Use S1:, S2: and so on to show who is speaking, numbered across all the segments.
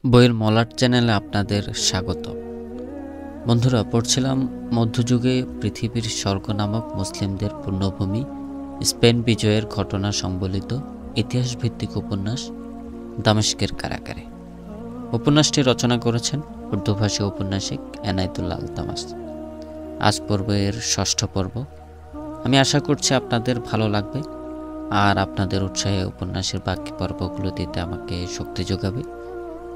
S1: বইয়ের মলাট চ্যানেলে আপনাদের স্বাগত। বন্ধুরা, পড়ছিলাম মধ্যযুগে পৃথিবীর স্বর্গ নামক মুসলিমদের পুণ্যভূমি স্পেন বিজয়ের ঘটনা সংবলিত ইতিহাসভিত্তিক উপন্যাস দামেস্কের কারাগারে। উপন্যাসটি রচনা করেছেন উর্দুভাষী ঔপন্যাসিক এনায়েতুল্লাহ আলতামাস। আজ পর্বের ষষ্ঠ পর্ব। আমি আশা করছি আপনাদের ভালো লাগবে, আর আপনাদের উৎসাহে উপন্যাসের বাকি পর্বগুলো দিতে আমাকে শক্তি যোগাবে।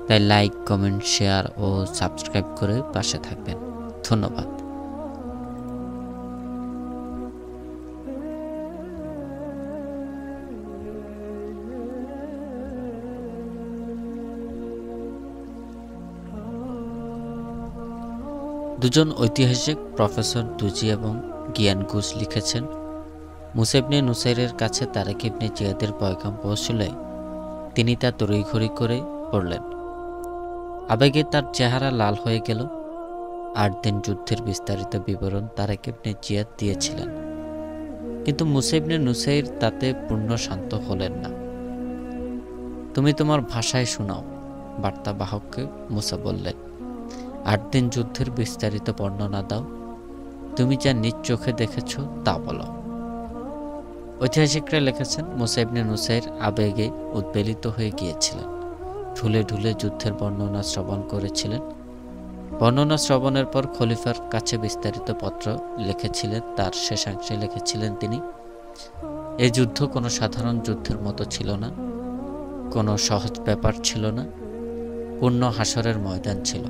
S1: তাই লাইক, কমেন্ট, শেয়ার ও সাবস্ক্রাইব করে পাশে থাকবেন। ধন্যবাদ। দুজন ঐতিহাসিক প্রফেসর দুজি এবং গিয়ান গুস লিখেছেন, মুসা ইবনে নুসাইরের কাছে তারেক ইবনে জিয়াদের পয়গাম পৌঁছলে তিনি তা তড়িঘড়ি করে পড়লেন। আবেগে তার চেহারা লাল হয়ে গেল। ৮ দিন যুদ্ধের বিস্তারিত বিবরণ তারেক ইবনে জিয়াদ দিয়েছিলেন, কিন্তু মুসা ইবনে নুসাইর তাতে পূর্ণ শান্ত হলেন না। তুমি তোমার ভাষায় শোনাও, বার্তাবাহককে মুসা বললেন। ৮ দিন যুদ্ধের বিস্তারিত বর্ণনা দাও। তুমি যা নিজ চোখে দেখেছ তা বলো। ঐতিহাসিকরা লিখেছেন, মুসা ইবনে নুসাইর আবেগে উদ্বেলিত হয়ে গিয়েছিলেন। ঢুলে ঢুলে যুদ্ধের বর্ণনা শ্রবণ করেছিলেন। বর্ণনা শ্রবণের পর খলিফার কাছে বিস্তারিত পত্র লিখেছিলেন। তার শেষাংশে লিখেছিলেন তিনি, এই যুদ্ধ কোনো সাধারণ যুদ্ধের মতো ছিল না, কোনো সহজ ব্যাপার ছিল না, পূর্ণ হাসরের ময়দান ছিল।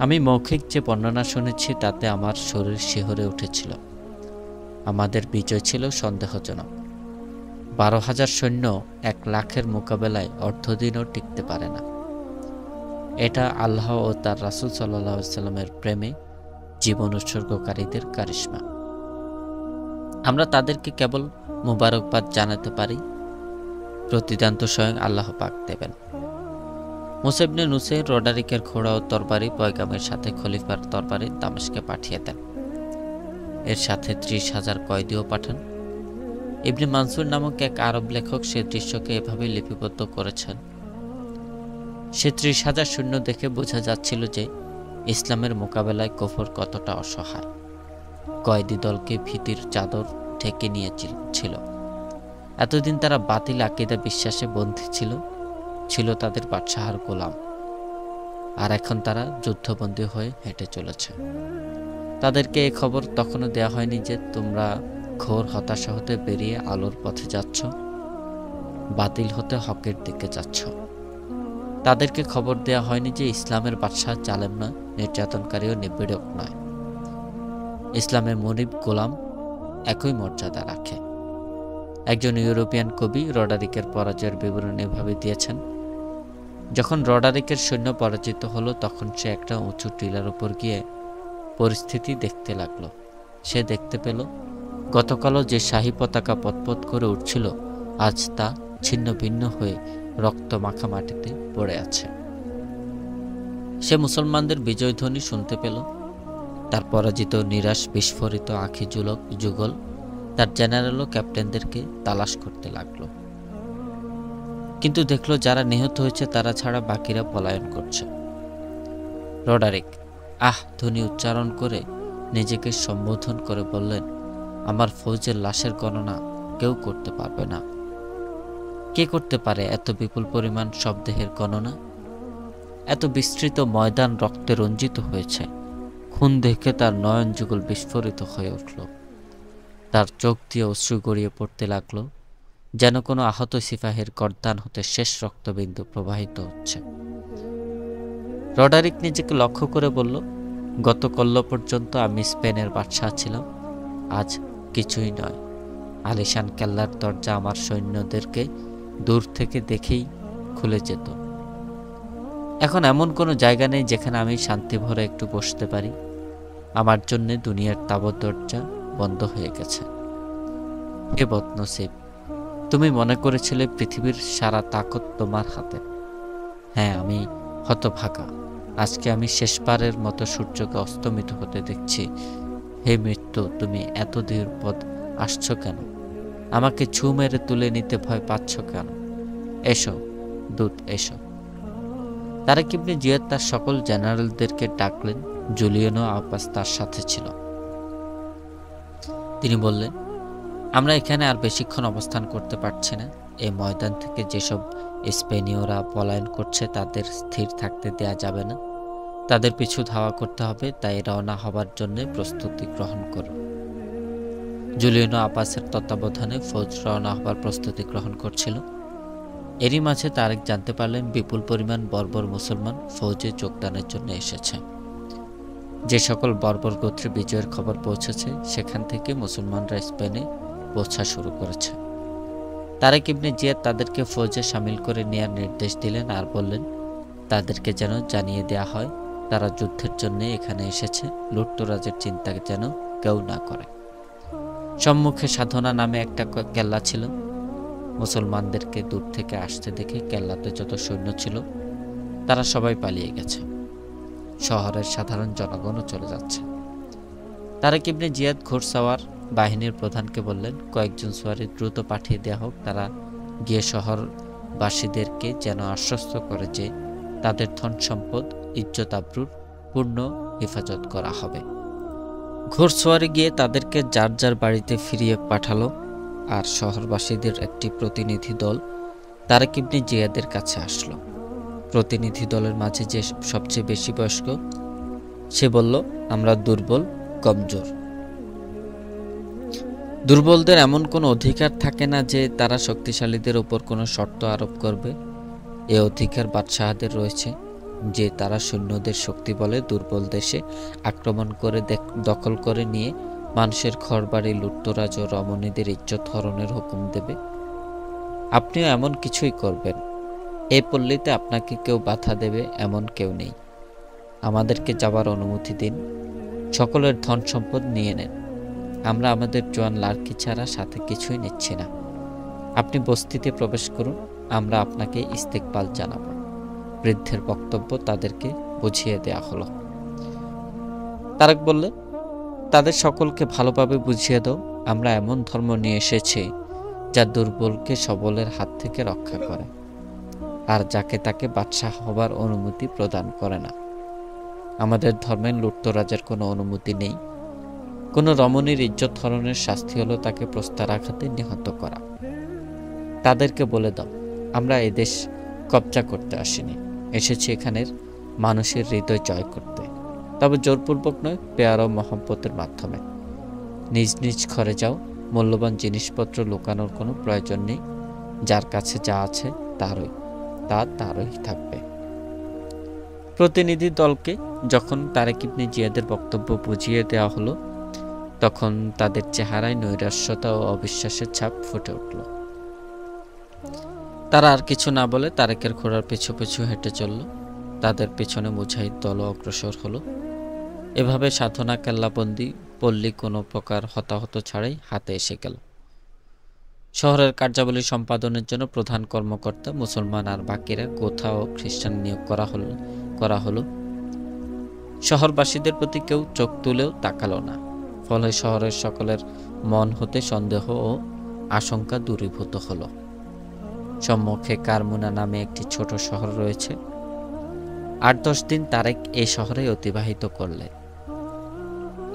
S1: আমি মৌখিক যে বর্ণনা শুনেছি তাতে আমার শরীর শিহরে উঠেছিল। আমাদের বিজয় ছিল সন্দেহজনক। ১২,০০০ সৈন্য ১ লাখের মোকাবেলায় অর্ধদিনও টিকতে পারে না। এটা আল্লাহ ও তার রাসূল সাল্লাল্লাহু আলাইহি সাল্লামের প্রেমে জীবন উৎসর্গকারীদের কারিশমা। আমরা তাদেরকে কেবল মুবারকবাদ জানাতে পারি। প্রতিদান তো স্বয়ং আল্লাহ পাক দেবেন। মুসা ইবনে নুসাইর রডারিকের ঘোড়া ও তরবারি পয়গামের সাথে খলিফার তরবারি দামেস্কে পাঠিয়ে দেন। এর সাথে ৩০,০০০ কয়েদিও পাঠান। ইবনে মানসুর নামক এক আরব লেখক সে দৃশ্যকে এভাবে লিপিবদ্ধ করেছেন, সে ৩০,০০০ সৈন্য দেখে বোঝা যাচ্ছিল যে ইসলামের মোকাবেলায় কুফর কতটা অসহায়। কয়েদি দলকে ভীতির চাদর ঢেকে নিয়েছিল। এতদিন তারা বাতিল আকীদা বিশ্বাসে বন্দী ছিল তাদের বাদশাহর গোলাম, আর এখন তারা যুদ্ধবন্দী হয়ে হেঁটে চলেছে। তাদেরকে এই খবর তখনও দেয়া হয়নি যে তোমরা ঘোর হতাশা হতে বেরিয়ে আলোর পথে যাচ্ছ, বাতিল হতে হকের দিকে যাচ্ছ। তাদেরকে খবর দেয়া হয়নি যে ইসলামের বাদশাহ জালেম নয়, নির্যাতনকারী ও নিপীড়ক নয়। ইসলামের মনিব গোলাম একই মর্যাদা রাখে। একজন ইউরোপিয়ান কবি রডারিকের পরাজয়ের বিবরণ এভাবে দিয়েছেন, যখন রডারিকের সৈন্য পরাজিত হলো তখন সে একটা উঁচু টিলার উপর গিয়ে পরিস্থিতি দেখতে লাগলো। সে দেখতে পেল গতকালও যে শাহী পতাকা পতপত করে উঠছিল আজ তা ছিন্ন ভিন্ন হয়ে রক্ত মাখা মাটিতে পড়ে আছে। সে মুসলমানদের বিজয়ধ্বনি শুনতে পেল। তার পরাজিত, নিরাশ, বিস্ফোরিত আঁখি যুগল তার জেনারেল ও ক্যাপ্টেনদেরকে তালাশ করতে লাগলো, কিন্তু দেখলো যারা নিহত হয়েছে তারা ছাড়া বাকিরা পলায়ন করছে। রডারিক ধ্বনি উচ্চারণ করে নিজেকে সম্বোধন করে বললেন, আমার ফৌজের লাশের গণনা কেউ করতে পারবে না। কে করতে পারে এত বিপুল পরিমাণ শবদেহের গণনা? এত বিস্তৃত ময়দান রক্তে রঞ্জিত হয়েছে। খুন দেখে তার নয়ন যুগল বিস্ফোরিত হয়ে উঠল। তার চোখ দিয়ে অশ্রু গড়িয়ে পড়তে লাগলো, যেন কোনো আহত সিপাহীর গর্দান হতে শেষ রক্তবিন্দু প্রবাহিত হচ্ছে। রডারিক নিজেকে লক্ষ্য করে বলল, গতকাল পর্যন্ত আমি স্পেনের বাদশাহ ছিলাম, আজ কিছুই নয়। আলিশান কেল্লার দরজা আমার সৈন্যদেরকে দূর থেকে দেখেই খুলে যেত। এখন এমন কোনো জায়গা নেই যেখানে আমি শান্তি ভরে একটু বসতে পারি। আমার জন্য দুনিয়ার তাবৎ দরজা বন্ধ হয়ে গেছে। হে বদনসিব, তুমি মনে করেছিলে পৃথিবীর সারা তাকত তোমার হাতে। হ্যাঁ, আমি হতভাগা। আজকে আমি শেষবারের মতো সূর্যকে অস্তমিত হতে দেখছি। হে মৃত্যু, তুমি এত দূর পথ আসছো কেন? আমাকে ছু মেরে তুলে নিতে ভয় পাচ্ছ কেন? এসো দূত, এসো। তারেক ইবনে জিয়াদ তার সকল জেনারেলদেরকে ডাকলেন। জুলিয়ানো আব্বাস তার সাথে ছিল। তিনি বললেন, আমরা এখানে আর বেশিক্ষণ অবস্থান করতে পারছি না। এই ময়দান থেকে যেসব স্পেনীয়রা পলায়ন করছে তাদের স্থির থাকতে দেয়া যাবে না। তাদের পিছু ধাওয়া করতে হবে, তাই রওনা হবার জন্য প্রস্তুতি গ্রহণ করুন। জুলিয়ানো আব্বাসের তত্ত্বাবধানে ফৌজ রওনা হবার প্রস্তুতি গ্রহণ করছিল। এরই মাঝে তারেক জানতে পারলেন বিপুল পরিমাণ বর্বর মুসলমান ফৌজে যোগদানের জন্য এসেছে। যে সকল বর্বর গোত্রে বিজয়ের খবর পৌঁছেছে সেখান থেকে মুসলমানরা স্পেনে পৌঁছা শুরু করেছে। তারেক ইবনে জিয়াদ তাদেরকে ফৌজে সামিল করে নেয়ার নির্দেশ দিলেন আর বললেন, তাদেরকে যেন জানিয়ে দেয়া হয় তারা যুদ্ধের জন্য এখানে এসেছে, লুটতরাজের চিন্তা যেন কেউ না করে। সম্মুখে সাধনা নামে একটা কেল্লা ছিল। মুসলমানদেরকে দূর থেকে আসতে দেখে কেল্লাতে যত সৈন্য ছিল তারা সবাই পালিয়ে গেছে। শহরের সাধারণ জনগণও চলে যাচ্ছে। তারেক ইবনে জিয়াদ ঘোড়সাওয়ার বাহিনীর প্রধানকে বললেন, কয়েকজন সোয়ারি দ্রুত পাঠিয়ে দেওয়া হোক। তারা গিয়ে শহরবাসীদেরকে যেন আশ্বস্ত করে যে তাদের ধন সম্পদ ইজ্জত আবরুর পূর্ণ হেফাজত করা হবে। ঘোড়সওয়ারি গিয়ে তাদেরকে যার যার বাড়িতে ফিরিয়ে পাঠালো। আর শহরবাসীদের একটি প্রতিনিধি দল তারেক ইবনে জিয়াদের কাছে আসলো। প্রতিনিধি দলের মাঝে যে সবচেয়ে বেশি বয়স্ক, সে বলল, আমরা দুর্বল, কমজোর। দুর্বলদের এমন কোনো অধিকার থাকে না যে তারা শক্তিশালীদের উপর কোনো শর্ত আরোপ করবে। এ অধিকার বাদশাহদের রয়েছে যে তারা সৈন্যদের শক্তি বলে দুর্বল দেশে আক্রমণ করে দখল করে নিয়ে মানুষের ঘরবাড়ি লুটতরাজ ও রমণীদের ইজ্জত হরণের হুকুম দেবে। আপনিও এমন কিছুই করবেন। এই পল্লীতে আপনাকে কেউ বাধা দেবে এমন কেউ নেই। আমাদেরকে যাবার অনুমতি দিন। সকলের ধন সম্পদ নিয়ে নেন। আমরা আমাদের জোয়ান লাড়কি ছাড়া সাথে কিছুই নিচ্ছি না। আপনি বস্তিতে প্রবেশ করুন, আমরা আপনাকে ইস্তেকবাল জানাব। বৃদ্ধের বক্তব্য তাদেরকে বুঝিয়ে দেয়া হলো। তারেক বললে, তাদের সকলকে ভালোভাবে বুঝিয়ে দাও, আমরা এমন ধর্ম নিয়ে এসেছি যা দুর্বলকে সবলের হাত থেকে রক্ষা করে আর যাকে তাকে বাদশাহ হবার অনুমতি প্রদান করে না। আমাদের ধর্মের লুটতরাজের কোনো অনুমতি নেই। কোনো রমণীর ইজ্জত হরণের শাস্তি হলো তাকে প্রস্তরাঘাতে নিহত করা। তাদেরকে বলে দাও, আমরা এদেশ কবজা করতে আসিনি, এসেছি এখানের মানুষের হৃদয় জয় করতে, তবে জোরপূর্বক নয়, পেয়ার ও মহব্বতের মাধ্যমে। নিজ নিজ ঘরে যাও, মূল্যবান জিনিসপত্র লুকানোর কোনো প্রয়োজন নেই। যার কাছে যা আছে তারই থাকবে। প্রতিনিধি দলকে যখন তারেক ইবনে জিয়াদের বক্তব্য বুঝিয়ে দেওয়া হলো, তখন তাদের চেহারায় নৈরাশ্যতা ও অবিশ্বাসের ছাপ ফুটে উঠল। তারা আর কিছু না বলে তারেকের ঘোড়ার পিছু পিছু হেঁটে চলল। তাদের পিছনে মুজাহিদ দল অগ্রসর হলো। এভাবে সাধনা কেল্লাবন্দি পল্লী কোনো প্রকার হতাহত ছাড়াই হাতে এসে গেল। শহরের কার্যাবলী সম্পাদনের জন্য প্রধান কর্মকর্তা মুসলমান আর বাকিরা গোথা ও খ্রিস্টান নিয়োগ করা হলো। শহরবাসীদের প্রতি কেউ চোখ তুলেও তাকালো না। ফলে শহরের সকলের মন হতে সন্দেহ ও আশঙ্কা দূরীভূত হলো। সম্মুখে কারমুনা নামে একটি ছোট শহর রয়েছে। ৮-১০ দিন তারেক এই শহরে অতিবাহিত করলেন।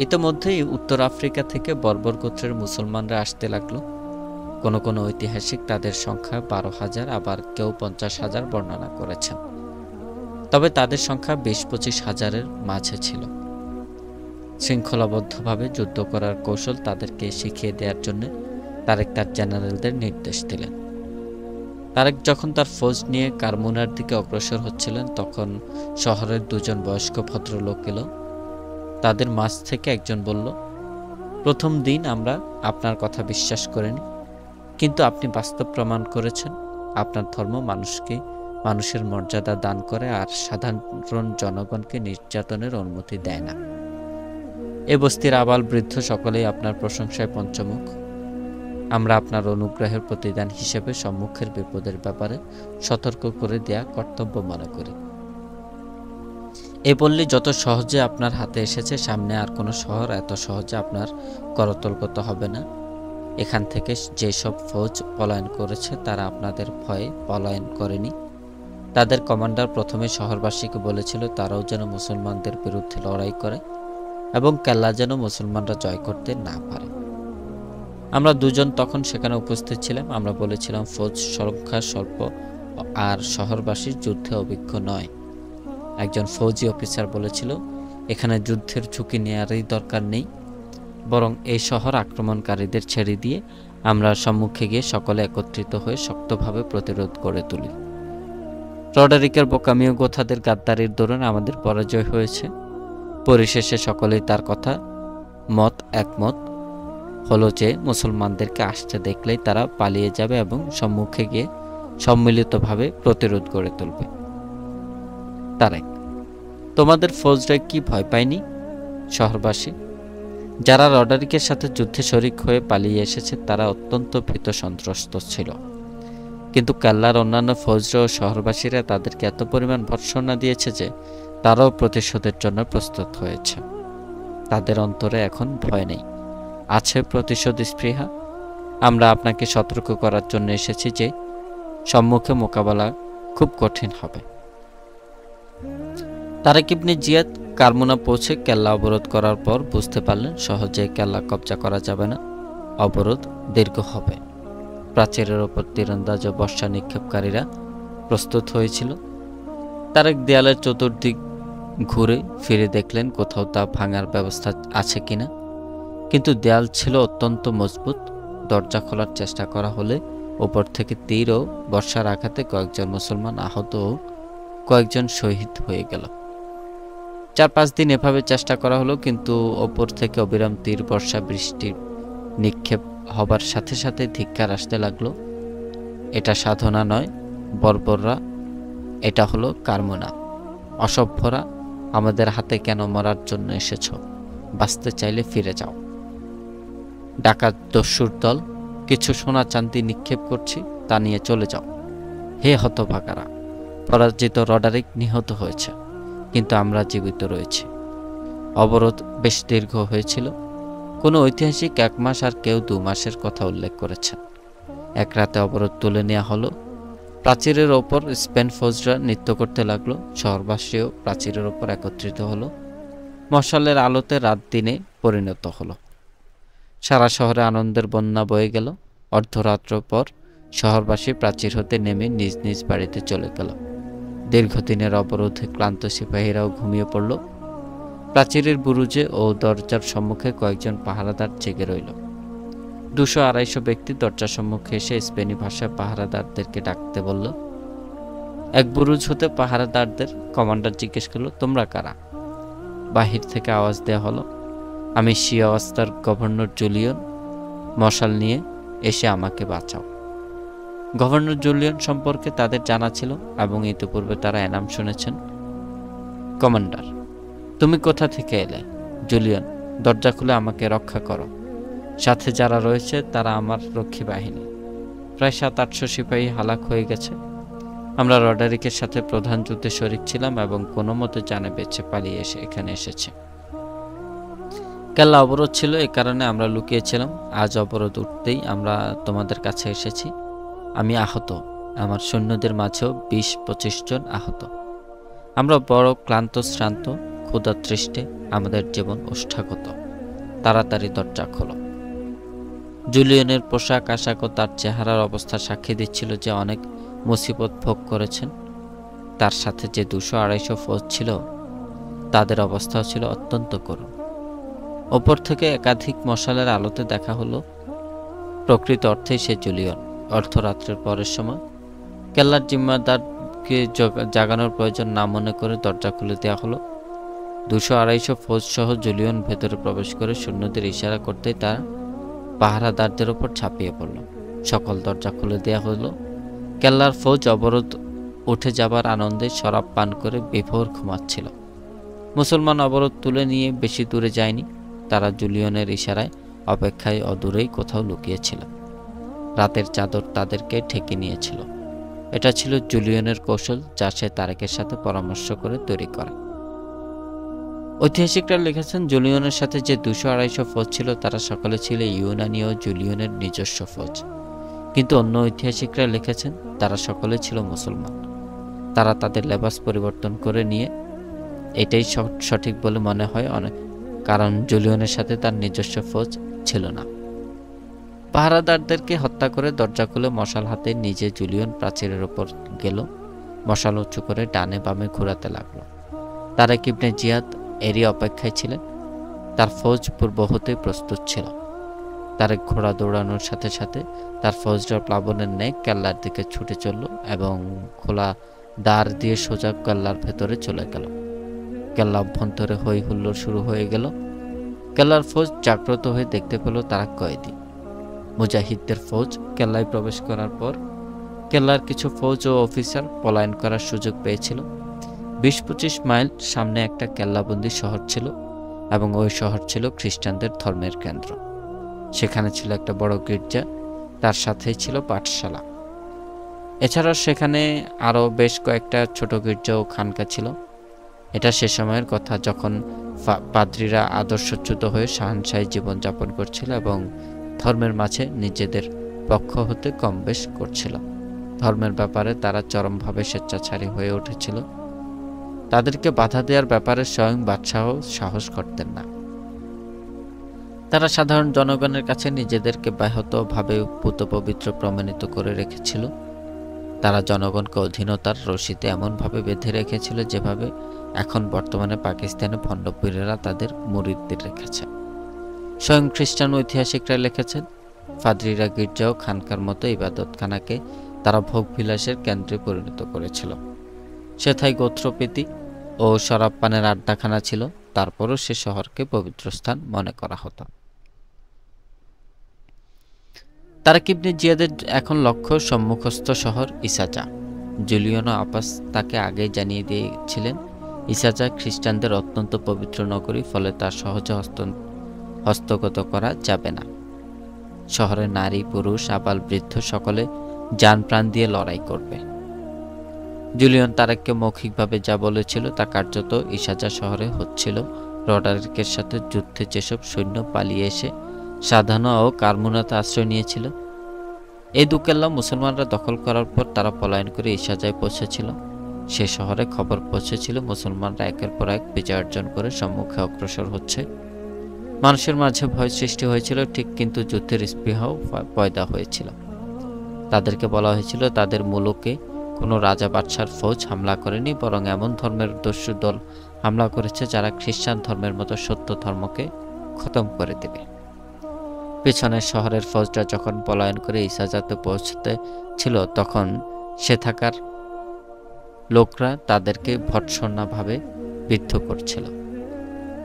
S1: ইতোমধ্যেই উত্তর আফ্রিকা থেকে বর্বর গোত্রের মুসলমানরা আসতে লাগলো। কোনো কোনো ঐতিহাসিক তাদের সংখ্যা ১২,০০০, আবার কেউ ৫০,০০০ বর্ণনা করেছেন। তবে তাদের সংখ্যা ২০-২৫ হাজারের মাঝে ছিল। শৃঙ্খলাবদ্ধভাবে যুদ্ধ করার কৌশল তাদেরকে শিখিয়ে দেওয়ার জন্য তারেক তার জেনারেলদের নির্দেশ দিলেন। তারেক যখন তার ফৌজ নিয়ে কারমুনার দিকে অগ্রসর হচ্ছিলেন, তখন শহরের দুজন বয়স্ক ভদ্রলোক এলো। তাদের মাঝ থেকে একজন বলল, প্রথম দিন আমরা আপনার কথা বিশ্বাস করিনি, কিন্তু আপনি বাস্তব প্রমাণ করেছেন আপনার ধর্ম মানুষের মর্যাদা দান করে আর সাধারণ জনগণকে নির্যাতনের অনুমতি দেয় না। এ বস্তির আবাল বৃদ্ধ সকলেই আপনার প্রশংসায় পঞ্চমুখ। আমরা আপনার অনুগ্রহের প্রতিদান হিসেবে সম্মুখের বিপদের ব্যাপারে সতর্ক করে দেয়া কর্তব্য মনে করি। এ পল্লী যত সহজে আপনার হাতে এসেছে, সামনে আর কোনো শহর এত সহজে আপনার করতলগত হবে না। এখান থেকে যেসব ফৌজ পলায়ন করেছে তারা আপনাদের ভয়ে পলায়ন করেনি। তাদের কমান্ডার প্রথমে শহরবাসীকে বলেছিল তারাও যেন মুসলমানদের বিরুদ্ধে লড়াই করে এবং কেল্লা যেন মুসলমানরা জয় করতে না পারে। আমরা দুজন তখন সেখানে উপস্থিত ছিলাম। আমরা বলেছিলাম ফৌজ সংখ্যা স্বল্প আর শহরবাসীর যুদ্ধে অভিজ্ঞ নয়। একজন ফৌজি অফিসার বলেছিল, এখানে যুদ্ধের ঝুঁকি নেওয়ারই দরকার নেই, বরং এই শহর আক্রমণকারীদের ছেড়ে দিয়ে আমরা সম্মুখে গিয়ে সকলে একত্রিত হয়ে শক্তভাবে প্রতিরোধ করে তুলি। রডারিকের বোকামি ও গোথাদের গাদ্দারির দরুন আমাদের পরাজয় হয়েছে। পরিশেষে সকলেই তার কথা একমত হলো যে মুসলমানদেরকে আসতে দেখলেই তারা পালিয়ে যাবে এবং সম্মুখে গিয়ে সম্মিলিতভাবে প্রতিরোধ গড়ে তুলবে। তারেক: তোমাদের ফৌজরা কি ভয় পায়নি? শহরবাসী: যারা রডারিকের সাথে যুদ্ধে শরিক হয়ে পালিয়ে এসেছে তারা অত্যন্ত ভীত সন্ত্রস্ত ছিল, কিন্তু কেল্লার অন্যান্য ফৌজরা ও শহরবাসীরা তাদেরকে এত পরিমাণ ভর্ৎসনা দিয়েছে যে তারাও প্রতিশোধের জন্য প্রস্তুত হয়েছে। তাদের অন্তরে এখন ভয় নেই, আছে প্রতিশোধ স্পৃহা। আমরা আপনাকে সতর্ক করার জন্য এসেছি যে সম্মুখে মোকাবেলা খুব কঠিন হবে। তারেক ইবনে জিয়াদ কারমুনা পৌঁছে কেল্লা অবরোধ করার পর বুঝতে পারলেন সহজে কেল্লা কবজা করা যাবে না, অবরোধ দীর্ঘ হবে। প্রাচীরের ওপর তীরন্দাজ ও বর্ষা নিক্ষেপকারীরা প্রস্তুত হয়েছিল। তারেক দেয়ালের চতুর্দিক ঘুরে ফিরে দেখলেন কোথাও তা ভাঙার ব্যবস্থা আছে কিনা, কিন্তু দেয়াল ছিল অত্যন্ত মজবুত। দরজা খোলার চেষ্টা করা হলে ওপর থেকে তীর ও বর্ষার আঘাতে কয়েকজন মুসলমান আহত ও কয়েকজন শহীদ হয়ে গেল। 4-5 দিন এভাবে চেষ্টা করা হলো, কিন্তু ওপর থেকে অবিরাম তীর বর্ষা বৃষ্টির নিক্ষেপ হবার সাথে সাথে ধিক্কার আসতে লাগলো। এটা সাধনা নয় বর্বররা, এটা হলো কারমুনা। অসভ্যরা, আমাদের হাতে কেন মরার জন্য এসেছ? বাঁচতে চাইলে ফিরে যাও। ডাকাত দস্যুর দল, কিছু সোনা চাঁদি নিক্ষেপ করছি, তা নিয়ে চলে যাও। হে হতভাগারা! পরাজিত রডারিক নিহত হয়েছে, কিন্তু আমরা জীবিত রয়েছি। অবরোধ বেশ দীর্ঘ হয়েছিল। কোনো ঐতিহাসিক 1 মাস আর কেউ 2 মাসের কথা উল্লেখ করেছেন। এক রাতে অবরোধ তুলে নেওয়া হলো। প্রাচীরের ওপর স্পেন ফৌজরা নৃত্য করতে লাগলো। শহরবাসীও প্রাচীরের ওপর একত্রিত হলো। মশালের আলোতে রাত দিনে পরিণত হলো। সারা শহরে আনন্দের বন্যা বয়ে গেল। অর্ধরাত্র পর শহরবাসী প্রাচীর হতে নেমে নিজ নিজ বাড়িতে চলে গেল। দীর্ঘদিনের অবরোধে ক্লান্ত সিপাহীরাও ঘুমিয়ে পড়ল। প্রাচীরের বুরুজে ও দরজার সম্মুখে কয়েকজন পাহারাদার জেগে রইল। 200-250 ব্যক্তি দরজার সম্মুখে এসে স্পেনি ভাষায় পাহারাদারদেরকে ডাকতে বলল। এক বুরুজ হতে পাহারাদারদের কমান্ডার জিজ্ঞেস করল, তোমরা কারা? বাহির থেকে আওয়াজ দেয়া হলো, আমি শিয়াওয়াস্তার গভর্নর জুলিয়ন, মশাল নিয়ে এসে আমাকে বাঁচাও। গভর্নর জুলিয়ন সম্পর্কে তাদের জানা ছিল এবং ইতিপূর্বে তারা এনাম শুনেছেন। কমান্ডার: তুমি কোথা থেকে এলে? জুলিয়ন: দরজা খুলে আমাকে রক্ষা করো। সাথে যারা রয়েছে তারা আমার রক্ষী বাহিনী। প্রায় 700-800 সিপাহী হালাক হয়ে গেছে। আমরা রডারিকের সাথে প্রধান যুদ্ধে শরিক ছিলাম এবং কোনো মতে জানে বেঁচে পালিয়ে এখানে এসেছে। কেল্লা অবরোধ ছিল, এ কারণে আমরা লুকিয়েছিলাম। আজ অবরোধ উঠতেই আমরা তোমাদের কাছে এসেছি। আমি আহত, আমার সৈন্যদের মাঝেও 20-25 জন আহত। আমরা বড় ক্লান্ত শ্রান্ত, ক্ষুধাতৃষ্টে, আমাদের জীবন ওষ্ঠাগত। তাড়াতাড়ি দরজা খোলো। জুলিয়নের পোশাক আশাক ও তার চেহারার অবস্থা সাক্ষী দিচ্ছিল যে অনেক মুসিবত ভোগ করেছেন। তার সাথে যে 200-250 ফৌজ ছিল তাদের অবস্থাও ছিল অত্যন্ত করুণ। ওপর থেকে একাধিক মশালের আলোতে দেখা হলো প্রকৃত অর্থেই সে জুলিয়ন। অর্ধরাত্রের পরের সময় কেল্লার জিম্মাদারকে জাগানোর প্রয়োজন না মনে করে দরজা খুলে দেওয়া হলো। 200-250 ফৌজ সহ জুলিয়ন ভেতরে প্রবেশ করে সৈন্যদের ইশারা করতেই তারা পাহারাদারদের ওপর ঝাঁপিয়ে পড়ল। সকল দরজা খুলে দেওয়া হলো। কেল্লার ফৌজ অবরোধ উঠে যাবার আনন্দে শরাব পান করে বিভোর ঘুমাচ্ছিল। মুসলমান অবরোধ তুলে নিয়ে বেশি দূরে যায়নি। তারা জুলিয়নের ইশারায় অপেক্ষায় অদূরেই কোথাও লুকিয়েছিল। রাতের চাদর তাদেরকে ঢেকে নিয়েছিল। এটা ছিল জুলিয়নের কৌশল, যা সে তারেকের সাথে পরামর্শ করে তৈরি করে। ঐতিহাসিকরা লিখেছেন, জুলিয়নের সাথে যে 200-250 ফৌজ ছিল তারা সকলে ছিল ইউনানি ও জুলিয়নের নিজস্ব ফৌজ, কিন্তু অন্য ঐতিহাসিকরা লিখেছেন তারা সকলে ছিল মুসলমান। তারা তাদের লেবাস পরিবর্তন করে নিয়ে, এটাই সঠিক বলে মনে হয় অনেক, কারণ জুলিয়নের সাথে তার নিজস্ব ফৌজ ছিল না। পাহারাদারদেরকে হত্যা করে দরজা খুলে মশাল হাতে নিজে জুলিয়ন প্রাচীরের ওপর গেল, মশাল উঁচু করে ডানে বামে ঘোরাতে লাগলো। তারেক ইবনে জিয়াদ এরই অপেক্ষায় ছিলেন। তার ফৌজ পূর্ব হতেই প্রস্তুত ছিল। তারেক ঘোড়া দৌড়ানোর সাথে সাথে তার ফৌজরা প্লাবনের ন্যায় কেল্লার দিকে ছুটে চলল এবং খোলা দ্বার দিয়ে সোজা কেল্লার ভেতরে চলে গেল। কেল্লা অভ্যন্তরে হই হুল্লোড় শুরু হয়ে গেল। কেল্লার ফৌজ জাগ্রত হয়ে দেখতে পেল তারা কয়েদি। মুজাহিদদের ফৌজ কেল্লায় প্রবেশ করার পর কেল্লার কিছু ফৌজ ও অফিসার পলায়ন করার সুযোগ পেয়েছিল। ২০-২৫ মাইল সামনে একটা কেল্লাবন্দি শহর ছিল এবং ওই শহর ছিল খ্রিস্টানদের ধর্মের কেন্দ্র। সেখানে ছিল একটা বড় গির্জা, তার সাথেই ছিল পাঠশালা। এছাড়াও সেখানে আরও বেশ কয়েকটা ছোট গির্জা ও খানকা ছিল। এটা সে সময়ের কথা যখন পাদ্রীরা আদর্শচ্যুত হয়ে শাহনশাহী জীবনযাপন করছিল এবং ধর্মের মাঝে নিজেদের পক্ষ হতে কম বেশ করছিল। ধর্মের ব্যাপারে তারা চরমভাবে স্বেচ্ছাচারী হয়ে উঠেছিল। তাদেরকে বাধা দেওয়ার ব্যাপারে স্বয়ং বাদশাহ সাহস করতেন না। তারা সাধারণ জনগণের কাছে নিজেদেরকে ব্যাহতভাবে পুত পবিত্র প্রমাণিত করে রেখেছিল। তারা জনগণকে অধীনতার রশিতে এমনভাবে বেঁধে রেখেছিল যেভাবে এখন বর্তমানে পাকিস্তানে ভণ্ডপীরেরা তাদের মুরিদদের রেখেছে। স্বয়ং খ্রিস্টান ঐতিহাসিকরা লিখেছেন, পাদ্রীরা গির্জা ও খানকার মতো ইবাদতখানাকে তারা ভোগবিলাসের কেন্দ্রে পরিণত করেছিল। সেথায় গোত্রপ্রীতি ও শরাব পানের আড্ডাখানা ছিল। তারপরও সে শহরকে পবিত্র স্থান মনে করা হতো। তারেক ইবনে জিয়াদের এখন লক্ষ্য সম্মুখস্থ শহর ইসাজা। জুলিয়ন ও আব্বাস তাকে আগেই জানিয়ে দিয়েছিলেন ইসাজা খ্রিস্টানদের অত্যন্ত পবিত্র নগরী, ফলে তা সহজে হস্তগত করা যাবে না। শহরে নারী পুরুষ আবাল বৃদ্ধ সকলে জান প্রাণ দিয়ে লড়াই করবে। জুলিয়ন তারেককে মৌখিকভাবে যা বলেছিল তা কার্যত ইসাজা শহরে হচ্ছিল। রডারিকের সাথে যুদ্ধে যেসব সৈন্য পালিয়ে এসে সাধানা ও কারমুনাতে আশ্রয় নিয়েছিল, এই দুকেল্লা মুসলমানরা দখল করার পর তারা পলায়ন করে ইসাজায় পৌঁছেছিল। সে শহরে খবর পৌঁছেছিল মুসলমানরা একের পর এক বিজয় অর্জন করে সম্মুখে অগ্রসর হচ্ছে। মানুষের মাঝে ভয় সৃষ্টি হয়েছিল ঠিক, কিন্তু যুদ্ধের স্পৃহাও পয়দা হয়েছিল। তাদেরকে বলা হয়েছিল তাদের মুলুকে কোনো রাজা বাদশার ফৌজ হামলা করেনি, বরং এমন ধর্মের দস্যু দল হামলা করেছে যারা খ্রিস্টান ধর্মের মতো সত্য ধর্মকে খতম করে দেবে। পেছনের শহরের ফৌজরা যখন পলায়ন করে ইসাজাতে পৌঁছতে ছিল, তখন সে থাকার লোকরা তাদেরকে ভৎসনাভাবে বিদ্ধ করছিল।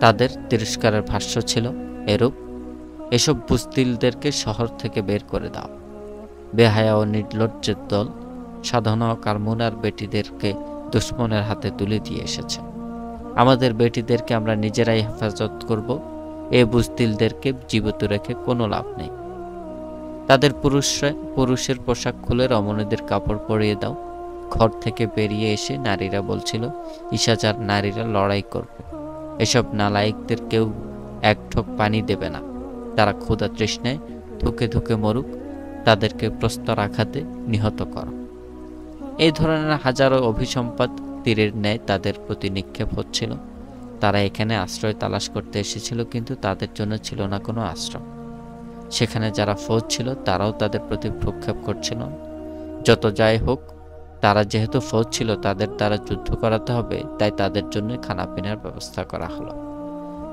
S1: তাদের তিরস্কারের ভাষ্য ছিল এরূপ, এসব বুজদিলদেরকে শহর থেকে বের করে দাও। বেহায়া ও নির্লজ্জের দল সাধনা ও কারমুনার বেটিদেরকে দুশ্মনের হাতে তুলে দিয়ে এসেছে। আমাদের বেটিদেরকে আমরা নিজেরাই হেফাজত করব। এ বুজদিলদেরকে জীবিত রেখে কোনো লাভ নেই। তাদের পুরুষের পোশাক খুলে রমণীদের কাপড় পরিয়ে দাও। ঘর থেকে বেরিয়ে এসে নারীরা বলছিল ইসাজার নারীরা লড়াই করবে। এসব নালায়েকদের কেউ এক ঠোক পানি দেবে না। তারা ক্ষুধা তৃষ্ণায় ধুকে ধুকে মরুক, তাদেরকে প্রস্তর আঘাতে নিহত করো। এই ধরনের হাজারো অভিসম্পাদ তীরের ন্যায় তাদের প্রতি নিক্ষেপ হচ্ছিল। তারা এখানে আশ্রয় তালাশ করতে এসেছিল, কিন্তু তাদের জন্য ছিল না কোনো আশ্রয়। সেখানে যারা ফৌজ ছিল তারাও তাদের প্রতি ভ্রুক্ষেপ করছিল। যত যাই হোক, তারা যেহেতু ফৌজ ছিল তাদের দ্বারা যুদ্ধ করাতে হবে, তাই তাদের জন্য খানাপিনার ব্যবস্থা করা হলো।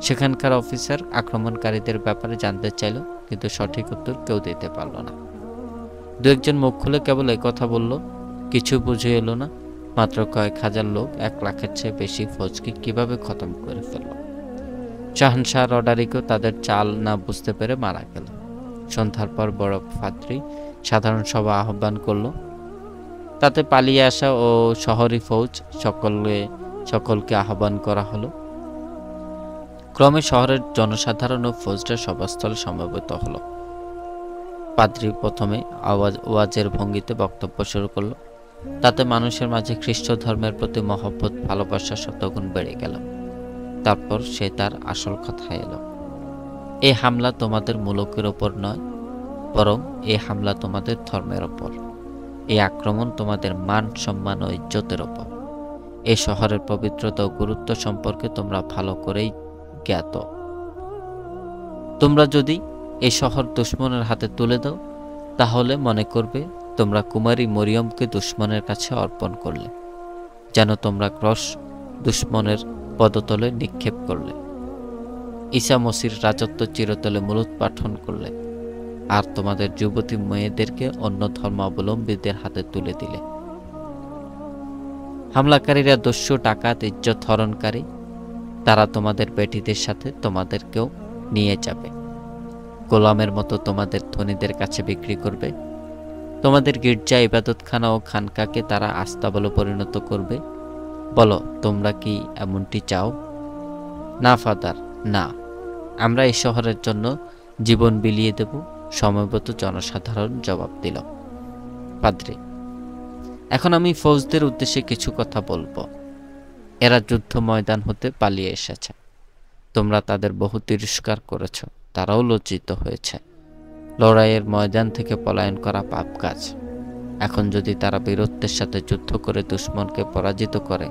S1: সেখানকার অফিসার আক্রমণকারীদের ব্যাপারে জানতে চাইল, কিন্তু সঠিক উত্তর কেউ দিতে পারল না। দু একজন মুখ খুলে কেবল কথা বলল, কিছু বুঝে এলো না। মাত্র কয়েক হাজার লোক 1 লাখের চেয়ে বেশি ফৌজকে কিভাবে খতম করে ফেলল। শাহনশাহ রডারিকও তাদের চাল না বুঝতে পেরে মারা গেল। সন্ধ্যার পর বড় পাদ্রী সাধারণ সভা আহ্বান করল। তাতে পালিয়ে আসা ও শহরি ফৌজ সকলকে আহ্বান করা হলো। ক্রমে শহরের জনসাধারণ ও ফৌজরা সভাস্থলে সমবেত হলো। পাদ্রী প্রথমে ওয়াজের ভঙ্গিতে বক্তব্য শুরু করল। তাতে মানুষের মাঝে খ্রিস্ট ধর্মের প্রতি মহব্বত ভালোবাসা শতগুণ বেড়ে গেল। তারপর সে তার আসল কথায় এলো। এই হামলা তোমাদের মুলুকের ওপর নয়, বরং এই হামলা তোমাদের ধর্মের ওপর। এই আক্রমণ তোমাদের মান সম্মান ও ইজ্জতের ওপর। এই শহরের পবিত্রতা ও গুরুত্ব সম্পর্কে তোমরা ভালো করেই জ্ঞাত। তোমরা যদি এই শহর দুশমনের হাতে তুলে দাও, তাহলে মনে করবে তোমরা কুমারী মরিয়মকে দুশমনের কাছে অর্পণ করলে, যেন তোমরা ক্রস দুশমনের পদতলে নিক্ষেপ করলে। ঈসা মসির রাজত্ব চিরতলে মূলোৎপাটন করলে, আর তোমাদের যুবতী মেয়েদেরকে অন্য ধর্মাবলম্বীদের হাতে তুলে দিলে। হামলাকারীরা দস্যু, ডাকাত, ইজ্জত হরণকারী, তারা তোমাদের বেটিদের সাথে তোমাদেরকেও নিয়ে যাবে। গোলামের মতো তোমাদের ধনীদের কাছে বিক্রি করবে। তোমাদের গির্জা, ইবাদতখানা ও খানকাকে তারা আস্তাবলে পরিণত করবে। বলো, তোমরা কি এমনটি চাও? না ফাদার, না। আমরা এই শহরের জন্য জীবন বিলিয়ে দেব, সময়মত জনসাধারণ জবাব দিল। পাদ্রী, এখন আমি ফৌজদের উদ্দেশ্যে কিছু কথা বলবো। এরা যুদ্ধ ময়দান হতে পালিয়ে এসেছে। তোমরা তাদের বহু তিরস্কার করেছ, তারাও লজ্জিত হয়েছে। লড়াইয়ের ময়দান থেকে পলায়ন করা পাপ কাজ। এখন যদি তারা বীরত্বের সাথে যুদ্ধ করে দুশমনকে পরাজিত করে,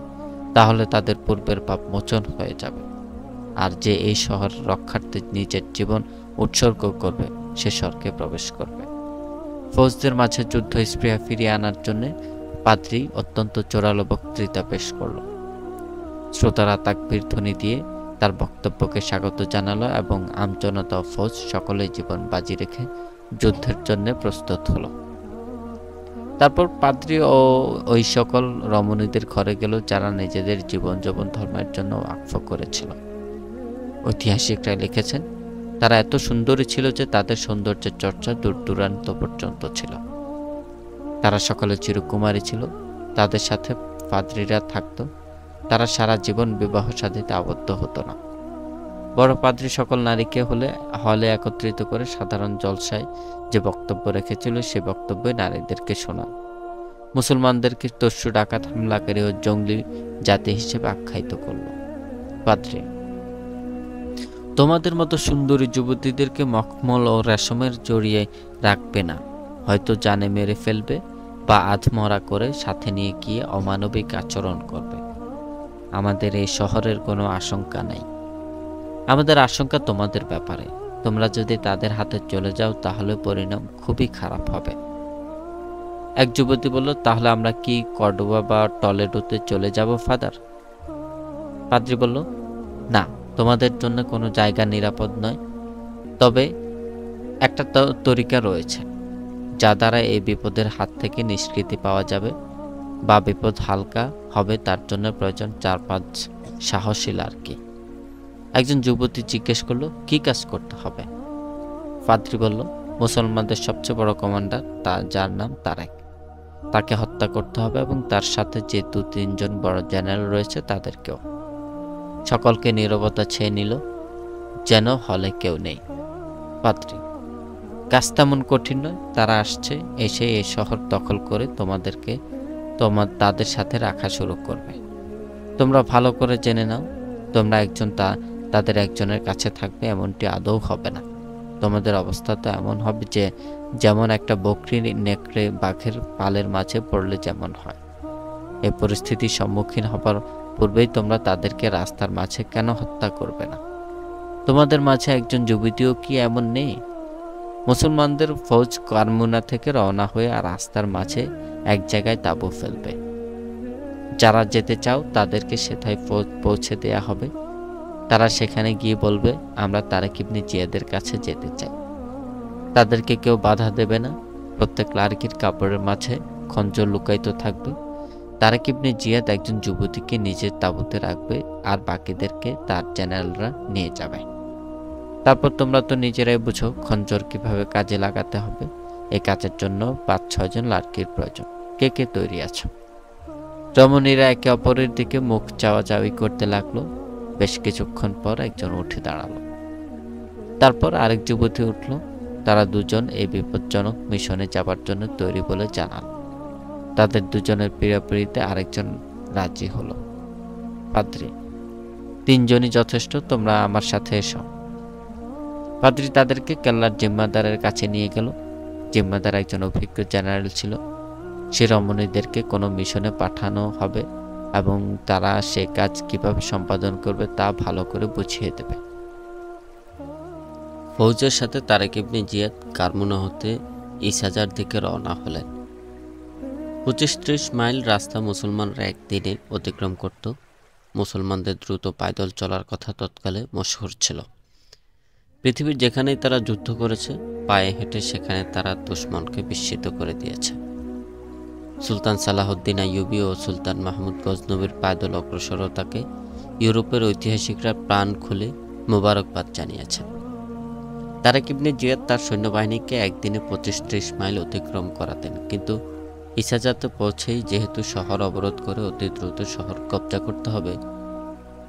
S1: তাহলে তাদের পূর্বের পাপ মোচন হয়ে যাবে। আর যে এই শহর রক্ষার্থে নিজের জীবন উৎসর্গ করবে, সে স্বর্গে প্রবেশ করবে। ফৌজদের মাঝে যুদ্ধ স্পৃহা ফিরিয়ে আনার জন্য পাদ্রী অত্যন্ত জোরালো বক্তৃতা পেশ করল। শ্রোতারা তাকবীর ধ্বনি দিয়ে তার বক্তব্যকে স্বাগত জানালো এবং আমজনতা ও ফৌজ সকলেই জীবন বাজি রেখে যুদ্ধের জন্য প্রস্তুত হলো। তারপর পাদ্রী ও ওই সকল রমণীদের ঘরে গেল, যারা নিজেদের জীবন যৌবন ধর্মের জন্য ওয়াকফ করেছিল। ঐতিহাসিকরা লিখেছেন, তারা এত সুন্দরী ছিল যে তাদের সৌন্দর্যের চর্চা দূর দূরান্ত পর্যন্ত ছিল। তারা সকলে চিরকুমারী ছিল। তাদের সাথে পাদ্রীরা থাকত। তারা সারা জীবন বিবাহ শাদীতে আবদ্ধ হতো না। বড় পাদ্রী সকল নারীকে হলে একত্রিত করে সাধারণ জলসায় যে বক্তব্য রেখেছিল, সে বক্তব্যে নারীদেরকে শোনান। মুসলমানদেরকে দস্যু, ডাকাত, হামলাকারী ও জঙ্গলি জাতি হিসেবে আখ্যায়িত করল। পাদ্রী, তোমাদের মতো সুন্দরী যুবতীদেরকে মখমল ও রেশমের জড়িয়ে রাখবে না, হয়তো জানে মেরে ফেলবে বা আধমরা করে সাথে নিয়ে গিয়ে অমানবিক আচরণ করবে। আমাদের এই শহরের কোনো আশঙ্কা নাই। আমাদের আশঙ্কা তোমাদের ব্যাপারে। তোমরা যদি তাদের হাতে চলে যাও, তাহলে পরিণাম খুবই খারাপ হবে। এক যুবতী বলল, তাহলে আমরা কি কর্ডোবা বা টলেডোতে চলে যাব ফাদার? পাদ্রী বলল, না, তোমাদের জন্য কোনো জায়গা নিরাপদ নয়। তবে একটা তরিকা রয়েছে, যা দ্বারা এই বিপদের হাত থেকে নিষ্কৃতি পাওয়া যাবে বা বিপদ হালকা হবে। তার জন্য প্রয়োজন 4-5 সাহসী লারকি। একজন যুবতী জিজ্ঞেস করলো, কি কাজ করতে হবে? পাদ্রী বলল, মুসলমানদের সবচেয়ে বড় কমান্ডার, যার নাম তারেক, তাকে হত্যা করতে হবে এবং তার সাথে যে 2-3 জন বড় জেনারেল রয়েছে তাদেরকেও। সকলকে নীরবতা ছেয়ে নিল, যেন হলে কেউ নেই। পাদ্রী, কাজ তেমন কঠিন নয়। তারা আসছে, এসে এই শহর দখল করে তাদের সাথে রাখা শুরু করবে। তোমরা ভালো করে জেনে নাও, তোমরা তাদের একজনের কাছে থাকবে, এমনটি আদৌ হবে না। তোমাদের অবস্থা তো এমন হবে যে যেমন একটা বকরি নেকড়ে বাঘের পালের মাঝে পড়লে যেমন হয়। এই পরিস্থিতির সম্মুখীন হবার পূর্বেই তোমরা তাদেরকে রাস্তার মাঝে কেন হত্যা করবে না? তোমাদের মাঝে একজন যুবতীও কি এমন নেই? মুসলমানদের ফৌজ কারমুনা থেকে রওনা হয়ে আর রাস্তার মাঝে এক জায়গায় তাঁবু ফেলবে। যারা যেতে চাও তাদেরকে সেথায় পৌঁছে দেয়া হবে। তারা সেখানে গিয়ে বলবে, আমরা তারেক ইবনে জিয়াদের কাছে যেতে চাই। তাদেরকে কেউ বাধা দেবে না। প্রত্যেক লারকির কাপড়ের মাঝে খঞ্জর লুকায়িত থাকবে। তারেক ইবনে জিয়াদ একজন যুবতীকে নিজের তাঁবুতে রাখবে, আর বাকিদেরকে তার জেনারেলরা নিয়ে যাবে। তারপর তোমরা তো নিজেরাই বুঝো খঞ্জর কিভাবে কাজে লাগাতে হবে। এই কাজের জন্য 5-6 জন লারকির প্রয়োজন। কে কে তৈরি আছো? রমণীরা একে অপরের দিকে মুখ চাওয়াচাওয়ি করতে লাগলো। বেশ কিছুক্ষণ পর একজন উঠে দাঁড়ালো। তারপর আরেক যুবতী উঠল। তারা দুজন এই বিপজ্জনক মিশনে যাবার জন্য তৈরি বলে জানাল। তাদের দুজনের পীড়াপিড়িতে আরেকজন রাজি হলো। পাদ্রী, 3 জনই যথেষ্ট, তোমরা আমার সাথে এসো। পাদ্রী তাদেরকে কেল্লার জিম্মাদারের কাছে নিয়ে গেল। জিম্মাদার একজন অভিজ্ঞ জেনারেল ছিল। সে রমণীদেরকে কোনো মিশনে পাঠানো হবে এবং তারা সে কাজ কিভাবে সম্পাদন করবে তা ভালো করে বুঝিয়ে দেবে। ফৌজের সাথে তারেক ইবনে জিয়াদ কারমুনা হতে ইসাজার দিকে রওনা হলেন। 25-30 মাইল রাস্তা মুসলমানরা একদিনে অতিক্রম করত। মুসলমানদের দ্রুত পায়দল চলার কথা তৎকালে মশহুর ছিল। পৃথিবীর যেখানেই তারা যুদ্ধ করেছে, পায়ে হেঁটে সেখানে তারা দুশমনকে বিস্মিত করে দিয়েছে। সুলতান সালাহউদ্দিন আইয়ুবী ও সুলতান মাহমুদ গজনবীর পায়দল অগ্রসরতাকে ইউরোপের ঐতিহাসিকরা প্রাণ খুলে মোবারকবাদ জানিয়েছেন। তারেক ইবনে জিয়াদ তার সৈন্যবাহিনীকে একদিনে 25-30 মাইল অতিক্রম করাতেন, কিন্তু ইসাজাতে পৌঁছেই যেহেতু শহর অবরোধ করে অতি দ্রুত শহর কব্জা করতে হবে,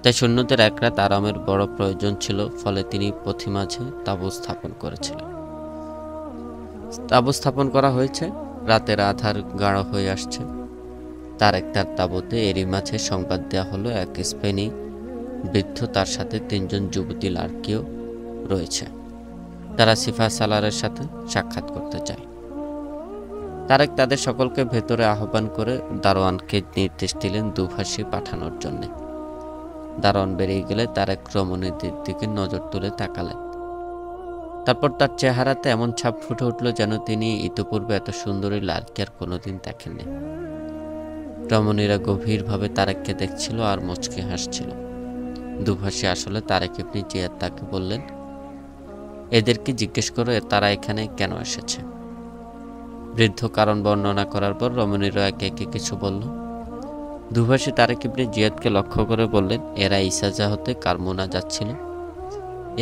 S1: তাই সৈন্যদের এক রাত আরামের বড় প্রয়োজন ছিল। ফলে তিনি পথিমাঝে তাঁবু স্থাপন করেছিলেন। তাঁবু স্থাপন করা হয়েছে, রাতের আধার গাঢ় হয়ে আসছে। তারেক তার তাঁবুতে এরই মাঝে সংবাদ দেওয়া হলো এক স্পেনি বৃদ্ধ তার সাথে 3 জন যুবতী লাড়কিও রয়েছে। তারা সিফা সালারের সাথে সাক্ষাৎ করতে চায়। তারেক তাদের সকলকে ভেতরে আহ্বান করে দারোয়ানকে নির্দেশ দিলেন দুভাষী পাঠানোর জন্য। দারোয়ান বেরিয়ে গেলে তারেক রমণীদের দিকে নজর তুলে তাকালেন। তারপর তার চেহারাতে এমন ছাপ ফুটে উঠল যেন তিনি ইতিপূর্বে এত সুন্দরী লাড়কি আর কোনোদিন দেখেননি। রমণীরা গভীরভাবে তারেককে দেখছিল আর মুচকি হাসছিল। দুভাষী আসলে তারেক ইবনে জিয়াদ তাকে বললেন, এদেরকে জিজ্ঞেস করো তারা এখানে কেন এসেছে। বৃদ্ধ কারণ বর্ণনা করার পর রমণীরা একে একে কিছু বলল। দুভাষী তারেক ইবনে জিয়াদকে লক্ষ্য করে বললেন, এরা ইসাজা হতে কারমুনা যাচ্ছিল।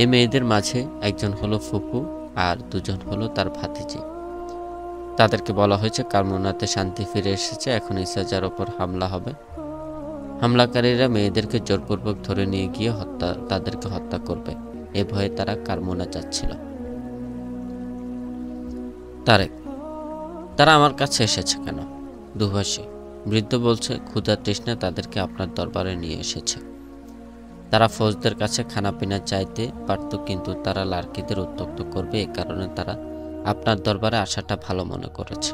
S1: এ মেয়েদের মাঝে একজন হলো ফুফু আর 2 জন হলো তার ভাতিজি। তাদেরকে বলা হয়েছে কারমুনাতে শান্তি ফিরে এসেছে, এখন ইসাজার ওপর হামলা হবে। হামলাকারীরা মেয়েদেরকে জোরপূর্বক ধরে নিয়ে গিয়ে তাদেরকে হত্যা করবে। এ ভয়ে তারা কারমুনা যাচ্ছিল। তারেক, তারা আমার কাছে এসেছে কেন? দুভাষী, বৃদ্ধ বলছে, ক্ষুধা তৃষ্ণা তাদেরকে আপনার দরবারে নিয়ে এসেছে। তারা ফৌজদের কাছে খানাপিনা চাইতে পারত, কিন্তু তারা লাড়কিদের উত্ত্যক্ত করবে, এ কারণে তারা আপনার দরবারে আসাটা ভালো মনে করেছে।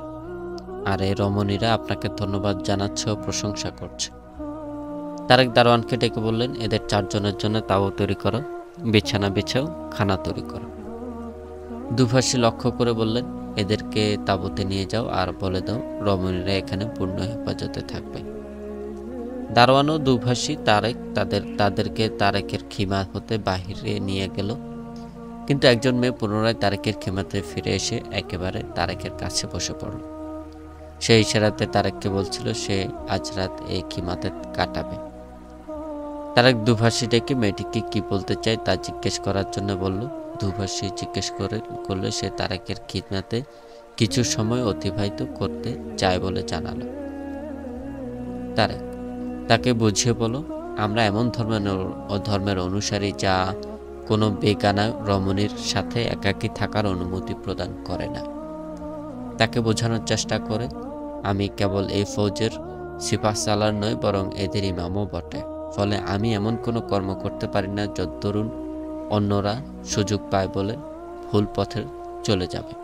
S1: আর এই রমণীরা আপনাকে ধন্যবাদ জানাচ্ছে ও প্রশংসা করছে। তারেক দারোয়ানকে ডেকে বললেন, এদের 4 জনের জন্য তাও তৈরি করো, বিছানা বিছাও, খানা তৈরি করো। দুভাষী লক্ষ্য করে বললেন, এদেরকে তাঁবুতে নিয়ে যাও আর বলে দাও রমণীরা এখানে পূর্ণ হেফাজতে থাকবে। দারোয়ান ও দুভাষী তাদেরকে তারেকের খিমা হতে বাহিরে নিয়ে গেল, কিন্তু একজন মেয়ে পুনরায় তারেকের খিমাতে ফিরে এসে একেবারে তারেকের কাছে বসে পড়ল। সে ইশারাতে তারেককে বলছিল সে আজ রাত এই খিমাতে কাটাবে। তারেক দুভাষী ডেকে মেয়েটিকে কি বলতে চায় তা জিজ্ঞেস করার জন্য বলল। দুভাষী জিজ্ঞেস করলে সে তারেকের খিদমাতে কিছু সময় অতিবাহিত করতে চায় বলে জানালো। তারেক, তাকে বুঝিয়ে বলো আমরা এমন ধর্মের অনুসারী যা কোনো বেগানা রমণীর সাথে একাকী থাকার অনুমতি প্রদান করে না। তাকে বোঝানোর চেষ্টা করে আমি কেবল এই ফৌজের সিপাহ সালার নয়, বরং এদের ইমামও বটে। ফলে আমি এমন কোনো কর্ম করতে পারি না যদ্দরুন অন্যরা সুযোগ পায় বলে ভুল পথে চলে যাবে।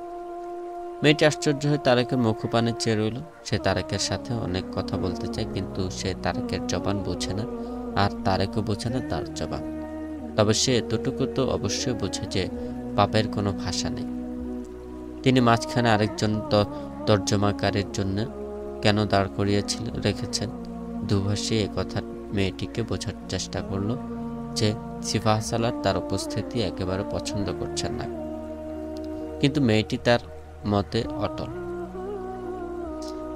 S1: মেয়েটি আশ্চর্য হয়ে তারেকের মুখপানে চেয়ে রইল। সে তারেকের সাথে অনেক কথা বলতে চায়, কিন্তু সে তারেকের জবান বোঝে না, আর তারেকও বোঝে না তার জবান। তবে সে এতটুকু তো অবশ্যই বোঝে যে পাপের কোনো ভাষা নেই। তিনি মাঝখানে আরেকজন তর্জমাকারীর জন্য কেন দাঁড় করিয়ে রেখেছেন। দুভাষী কথা মেয়েটিকে বোঝার চেষ্টা করলো যে সিফাহ সালার তার উপস্থিতি একেবারে পছন্দ করছেন না, কিন্তু মেয়েটি তার মতে অটল।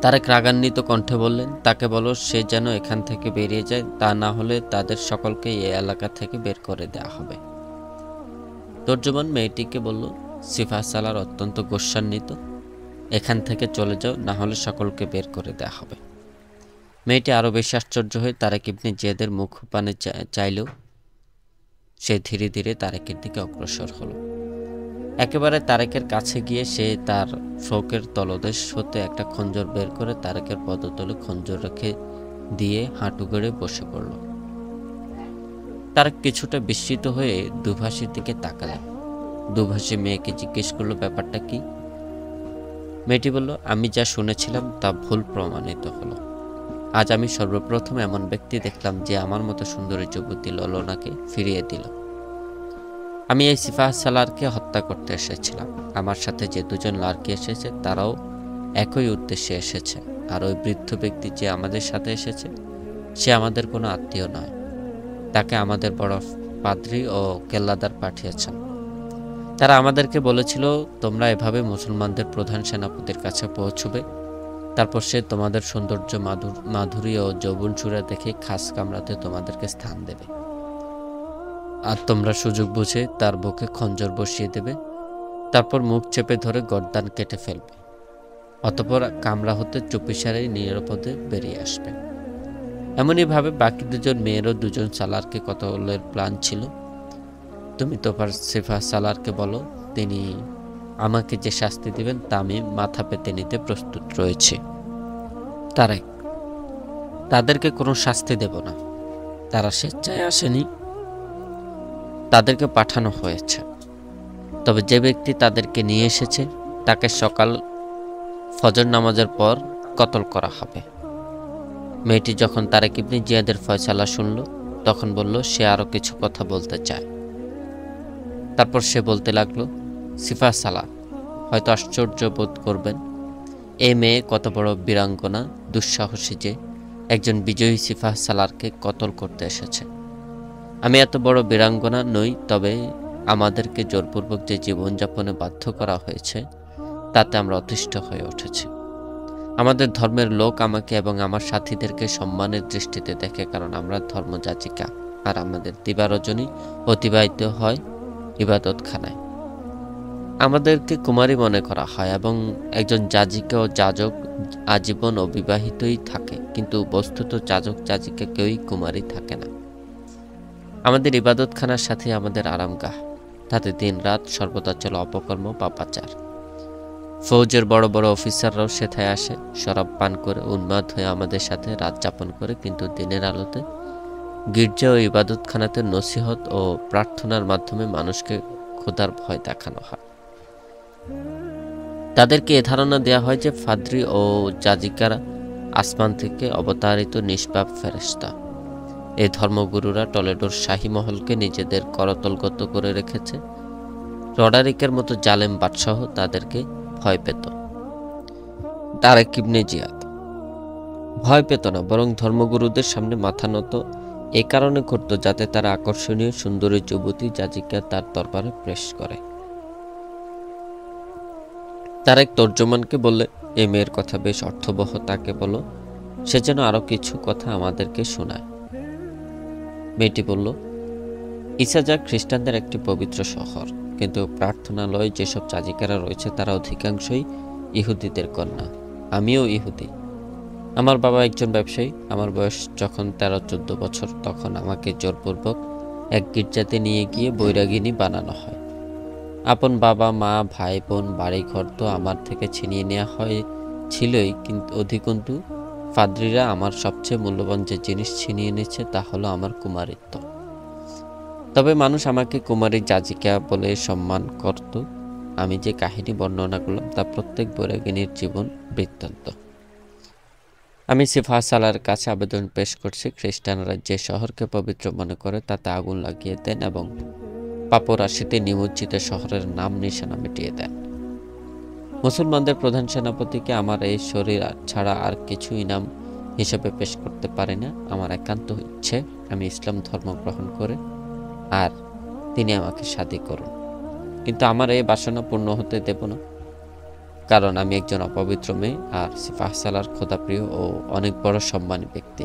S1: তারেক রাগান্বিত কণ্ঠে বললেন, তাকে বলো সে যেন এখান থেকে বেরিয়ে যায়, তা না হলে তাদের সকলকে এই এলাকা থেকে বের করে দেওয়া হবে। তর্জমান মেয়েটিকে বলল, সিফাহ সালার অত্যন্ত গোস্বান্বিত, এখান থেকে চলে যাও, না হলে সকলকে বের করে দেওয়া হবে। মেয়েটি আরো বেশি আশ্চর্য হয়ে তারেক ইবনে জিয়াদের মুখ পানে চাইলেও সে ধীরে ধীরে তারেকের দিকে অগ্রসর হলো। একেবারে তারেকের কাছে গিয়ে সে তার ফ্রকের তলদেশ হতে একটা খঞ্জর বের করে তারেকের পদতলে খঞ্জর রেখে দিয়ে হাঁটু গেড়ে বসে পড়ল। তারেক কিছুটা বিস্মিত হয়ে দুভাষীর দিকে তাকালেন। দুভাষী মেয়েকে জিজ্ঞেস করলো ব্যাপারটা কি। মেয়েটি বলল, আমি যা শুনেছিলাম তা ভুল প্রমাণিত হলো। আজ আমি সর্বপ্রথম এমন ব্যক্তি দেখলাম যে আমার মতো সুন্দরী যুবতী ললনাকে ফিরিয়ে দিল। আমি এই সিফাহ সালারকে হত্যা করতে এসেছিলাম। আমার সাথে যে দুজন লাড়কি এসেছে তারাও একই উদ্দেশ্যে এসেছে। আর ওই বৃদ্ধ ব্যক্তি যে আমাদের সাথে এসেছে সে আমাদের কোনো আত্মীয় নয়। তাকে আমাদের বড় পাদ্রী ও কেল্লাদার পাঠিয়েছেন। তারা আমাদেরকে বলেছিল, তোমরা এভাবে মুসলমানদের প্রধান সেনাপতির কাছে পৌঁছবে, তারপর সে তোমাদের সৌন্দর্য মাধুরী ও যৌবন চূড়া দেখে খাস কামরাতে তোমাদেরকে স্থান দেবে, আর তোমরা সুযোগ বুঝে তার বুকে খঞ্জর বসিয়ে দেবে, তারপর মুখ চেপে ধরে গর্দান কেটে ফেলবে, অতঃপর কামরা হতে চুপিসারে নিরাপদে বেরিয়ে আসবে। এমনইভাবে বাকি দুজন মেয়েরও দুজন সালারকে কতলের প্ল্যান ছিল। তুমি তোপার সিফাহ সালারকে বলো, তিনি আমাকে যে শাস্তি দিবেন তা আমি মাথা পেতে নিতে প্রস্তুত রয়েছি। তারেক, তাদেরকে কোনো শাস্তি দেব না। তারা স্বেচ্ছায় আসেনি, তাদেরকে পাঠানো হয়েছে। তবে যে ব্যক্তি তাদেরকে নিয়ে এসেছে তাকে সকাল ফজর নামাজের পর কতল করা হবে। মেয়েটি যখন তারেক ইবনে জিয়াদের ফয়সালা শুনল তখন বলল সে আরো কিছু কথা বলতে চায়। তারপর সে বলতে লাগলো, সিফাহ সালার হয়তো আশ্চর্য বোধ করবেন, এ মেয়ে কত বড় বীরাঙ্গনা, দুঃসাহসী যে একজন বিজয়ী সিফাহ সালারকে কতল করতে এসেছে। আমি এত বড় বীরাঙ্গনা নই, তবে আমাদেরকে জোরপূর্বক যে জীবনযাপনে বাধ্য করা হয়েছে তাতে আমরা অতিষ্ঠ হয়ে উঠেছি। আমাদের ধর্মের লোক আমাকে এবং আমার সাথীদেরকে সম্মানের দৃষ্টিতে দেখে, কারণ আমরা ধর্মযাচিকা, আর আমাদের দিবারজনী অতিবাহিত হয় ইবাদতখানায়। আমাদেরকে কুমারী মনে করা হয় এবং একজন যাজিকা ও যাজক আজীবন অবিবাহিতই থাকে, কিন্তু বস্তুত যাজক যাজিকা কেউই কুমারী থাকে না। আমাদের ইবাদতখানার সাথে আমাদের আরামগাহ, তাতে দিন রাত সর্বদা চলে অপকর্ম পাপাচার। ফৌজের বড় বড় অফিসাররাও সেথায় আসে, শরাব পান করে উন্মাদ হয়ে আমাদের সাথে রাত যাপন করে, কিন্তু দিনের আলোতে গির্জা ও ইবাদতখানাতে নসিহত ও প্রার্থনার মাধ্যমে মানুষকে খোদার ভয় দেখানো হয়। তাদেরকে এ ধারণা দেওয়া হয় যে ফাদ্রী ও জাজিকারা আসমান থেকে অবতারিত নিষ্পাপ ফেরেশতা। এই ধর্মগুরুরা টলেডোর শাহী মহলকে নিজেদের করতলগত করে রেখেছে। রডারিকের মতো জালেম বাদশাহ তাদেরকে ভয় পেত। তারেক ইবনে জিয়াদ ভয় পেত না, বরং ধর্মগুরুদের সামনে মাথা নত এ কারণে করত যাতে তারা আকর্ষণীয় সুন্দরী যুবতী জাজিকা তার দরবারে পেশ করে। তারেক তর্জমানকে বললে, এ মেয়ের কথা বেশ অর্থবহ, তাকে বলো সে যেন আরো কিছু কথা আমাদেরকে শোনায়। মেয়েটি বলল, ইসাজা খ্রিস্টানদের একটি পবিত্র শহর, কিন্তু প্রার্থনালয়ে যেসব যাজিকারা রয়েছে তারা অধিকাংশই ইহুদিদের কন্যা। আমিও ইহুদি। আমার বাবা একজন ব্যবসায়ী। আমার বয়স যখন 13-14 বছর তখন আমাকে জোরপূর্বক এক গির্জাতে নিয়ে গিয়ে বৈরাগিনী বানানো হয়। আপন বাবা মা ভাই বোন বাড়িঘর তো আমার থেকে ছিনিয়ে নেওয়া হয়েছিলই, কিন্তু অধিকন্তু ফাদ্রীরা আমার সবচেয়ে মূল্যবান যে জিনিস ছিনিয়ে নিচ্ছে তা হলো আমার কুমারিত্ব। তবে মানুষ আমাকে কুমারী যাজিকা বলে সম্মান করত। আমি যে কাহিনী বর্ণনা করলাম তা প্রত্যেক বৈরাগিনীর জীবন বৃত্তান্ত। আমি সিফাহ সালার কাছে আবেদন পেশ করছি, খ্রিস্টানরা যে শহরকে পবিত্র মনে করে তাতে আগুন লাগিয়ে দেন এবং পাপরাশিতে নিমজ্জিত শহরের নাম নিশানা মিটিয়ে দেন। মুসলমানদের প্রধান সেনাপতিকে আমার এই শরীর ছাড়া আর কিছু ইনাম হিসেবে পেশ করতে পারি না। আমার একান্ত ইচ্ছে আমি ইসলাম ধর্ম গ্রহণ করে আর তিনি আমাকে শাদী করুন, কিন্তু আমার এই বাসনা পূর্ণ হতে দেব না, কারণ আমি একজন অপবিত্র মেয়ে আর সিফাহ সালার খোদাপ্রিয় ও অনেক বড় সম্মানী ব্যক্তি।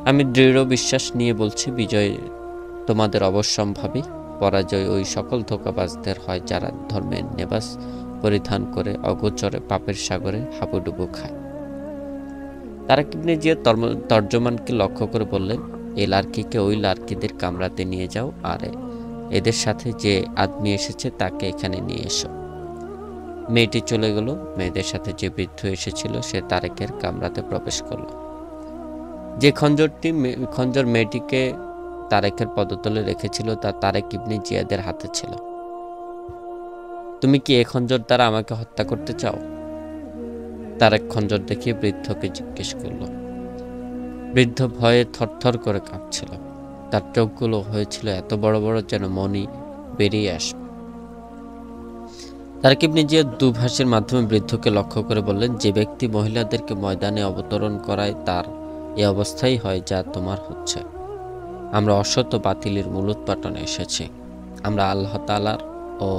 S1: আমি দৃঢ় বিশ্বাস নিয়ে বলছি, বিজয় তোমাদের অবশ্যম্ভাবী, পরাজয় ওই সকল ধোঁকাবাজদের হয় যারা ধর্মের নেবাস পরিধান করে অগোচরে পাপের সাগরে হাবুডুবু খায়। তারেক ইবনে জিয়াদ তর্জমানকে লক্ষ্য করে বললেন, এই লাড়কিকে ওই লাড়কিদের কামরাতে নিয়ে যাও, আর এদের সাথে যে আদমি এসেছে তাকে এখানে নিয়ে এসো। মেয়েটি চলে গেল। মেয়েদের সাথে যে বৃদ্ধ এসেছিল সে তারেকের কামরাতে প্রবেশ করল। যে খঞ্জর মেয়েটিকে তারেকের পদতলে রেখেছিল তা তারেক ইবনে জিয়াদের হাতে ছিল। তুমি কি এ খঞ্জর দ্বারা আমাকে হত্যা করতে চাও? তারেক খঞ্জর দেখিয়ে বৃদ্ধকে জিজ্ঞেস করল। বৃদ্ধ ভয়ে থরথর করে কাঁপছিল। তার চোখগুলো হয়েছিল এত বড় বড় যেন মণি বেরিয়ে আসবে। তারেক ইবনে জিয়াদ দুভাষের মাধ্যমে বৃদ্ধকে লক্ষ্য করে বললেন, যে ব্যক্তি মহিলাদেরকে ময়দানে অবতরণ করায় তার এ অবস্থাই হয় যা তোমার হচ্ছে। আমরা অসৎ ও বাতিলের মূলোৎপাটনে এসেছি। আমরা আল্লাহ তাআলার ও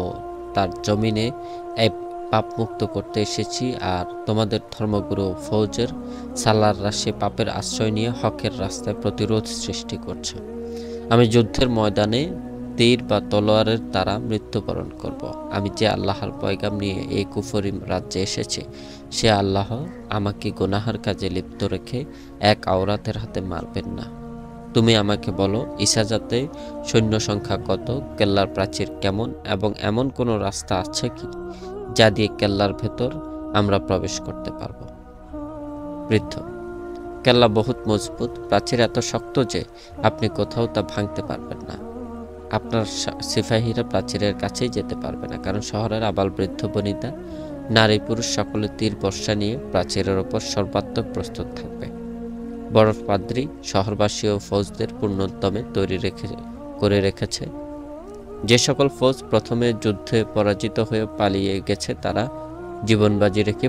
S1: তার জমিনে এই পাপ মুক্ত করতে এসেছি, আর তোমাদের ধর্মগুরু ফৌজের সালাররা সে পাপের আশ্রয় নিয়ে হকের রাস্তায় প্রতিরোধ সৃষ্টি করছে। আমি যুদ্ধের ময়দানে তীর বা তলোয়ারের দ্বারা মৃত্যুবরণ করব। আমি যে আল্লাহর পয়গাম নিয়ে এই কুফরি রাজ্যে এসেছি, সে আল্লাহ আমাকে গুনাহের কাজে লিপ্ত রেখে এক আওরাতের হাতে মারবেন না। তুমি আমাকে বলো, ইসাজাতে সৈন্য সংখ্যা কত, কেল্লার প্রাচীর কেমন, এবং এমন কোনো রাস্তা আছে কি যা দিয়ে কেল্লার ভেতর আমরা প্রবেশ করতে পারব? বৃদ্ধ: কেল্লা বহুত মজবুত, প্রাচীর এত শক্ত যে আপনি কোথাও তা ভাঙতে পারবেন না। আপনার সিপাহীরা প্রাচীরের কাছেই যেতে পারবে না, কারণ শহরের আবাল বৃদ্ধ বনিতা, নারী পুরুষ সকলে তীর বর্ষা নিয়ে প্রাচীরের ওপর সর্বাত্মক প্রস্তুত থাকবে। বরফ পাদ্রী শহরবাসী ও ফৌজদের পূর্ণোদ্যমে তৈরি করে রেখেছে। যে সকল ফৌজ প্রথমে যুদ্ধে পরাজিত হয়ে পালিয়ে গেছে তারা জীবনবাজি রেখে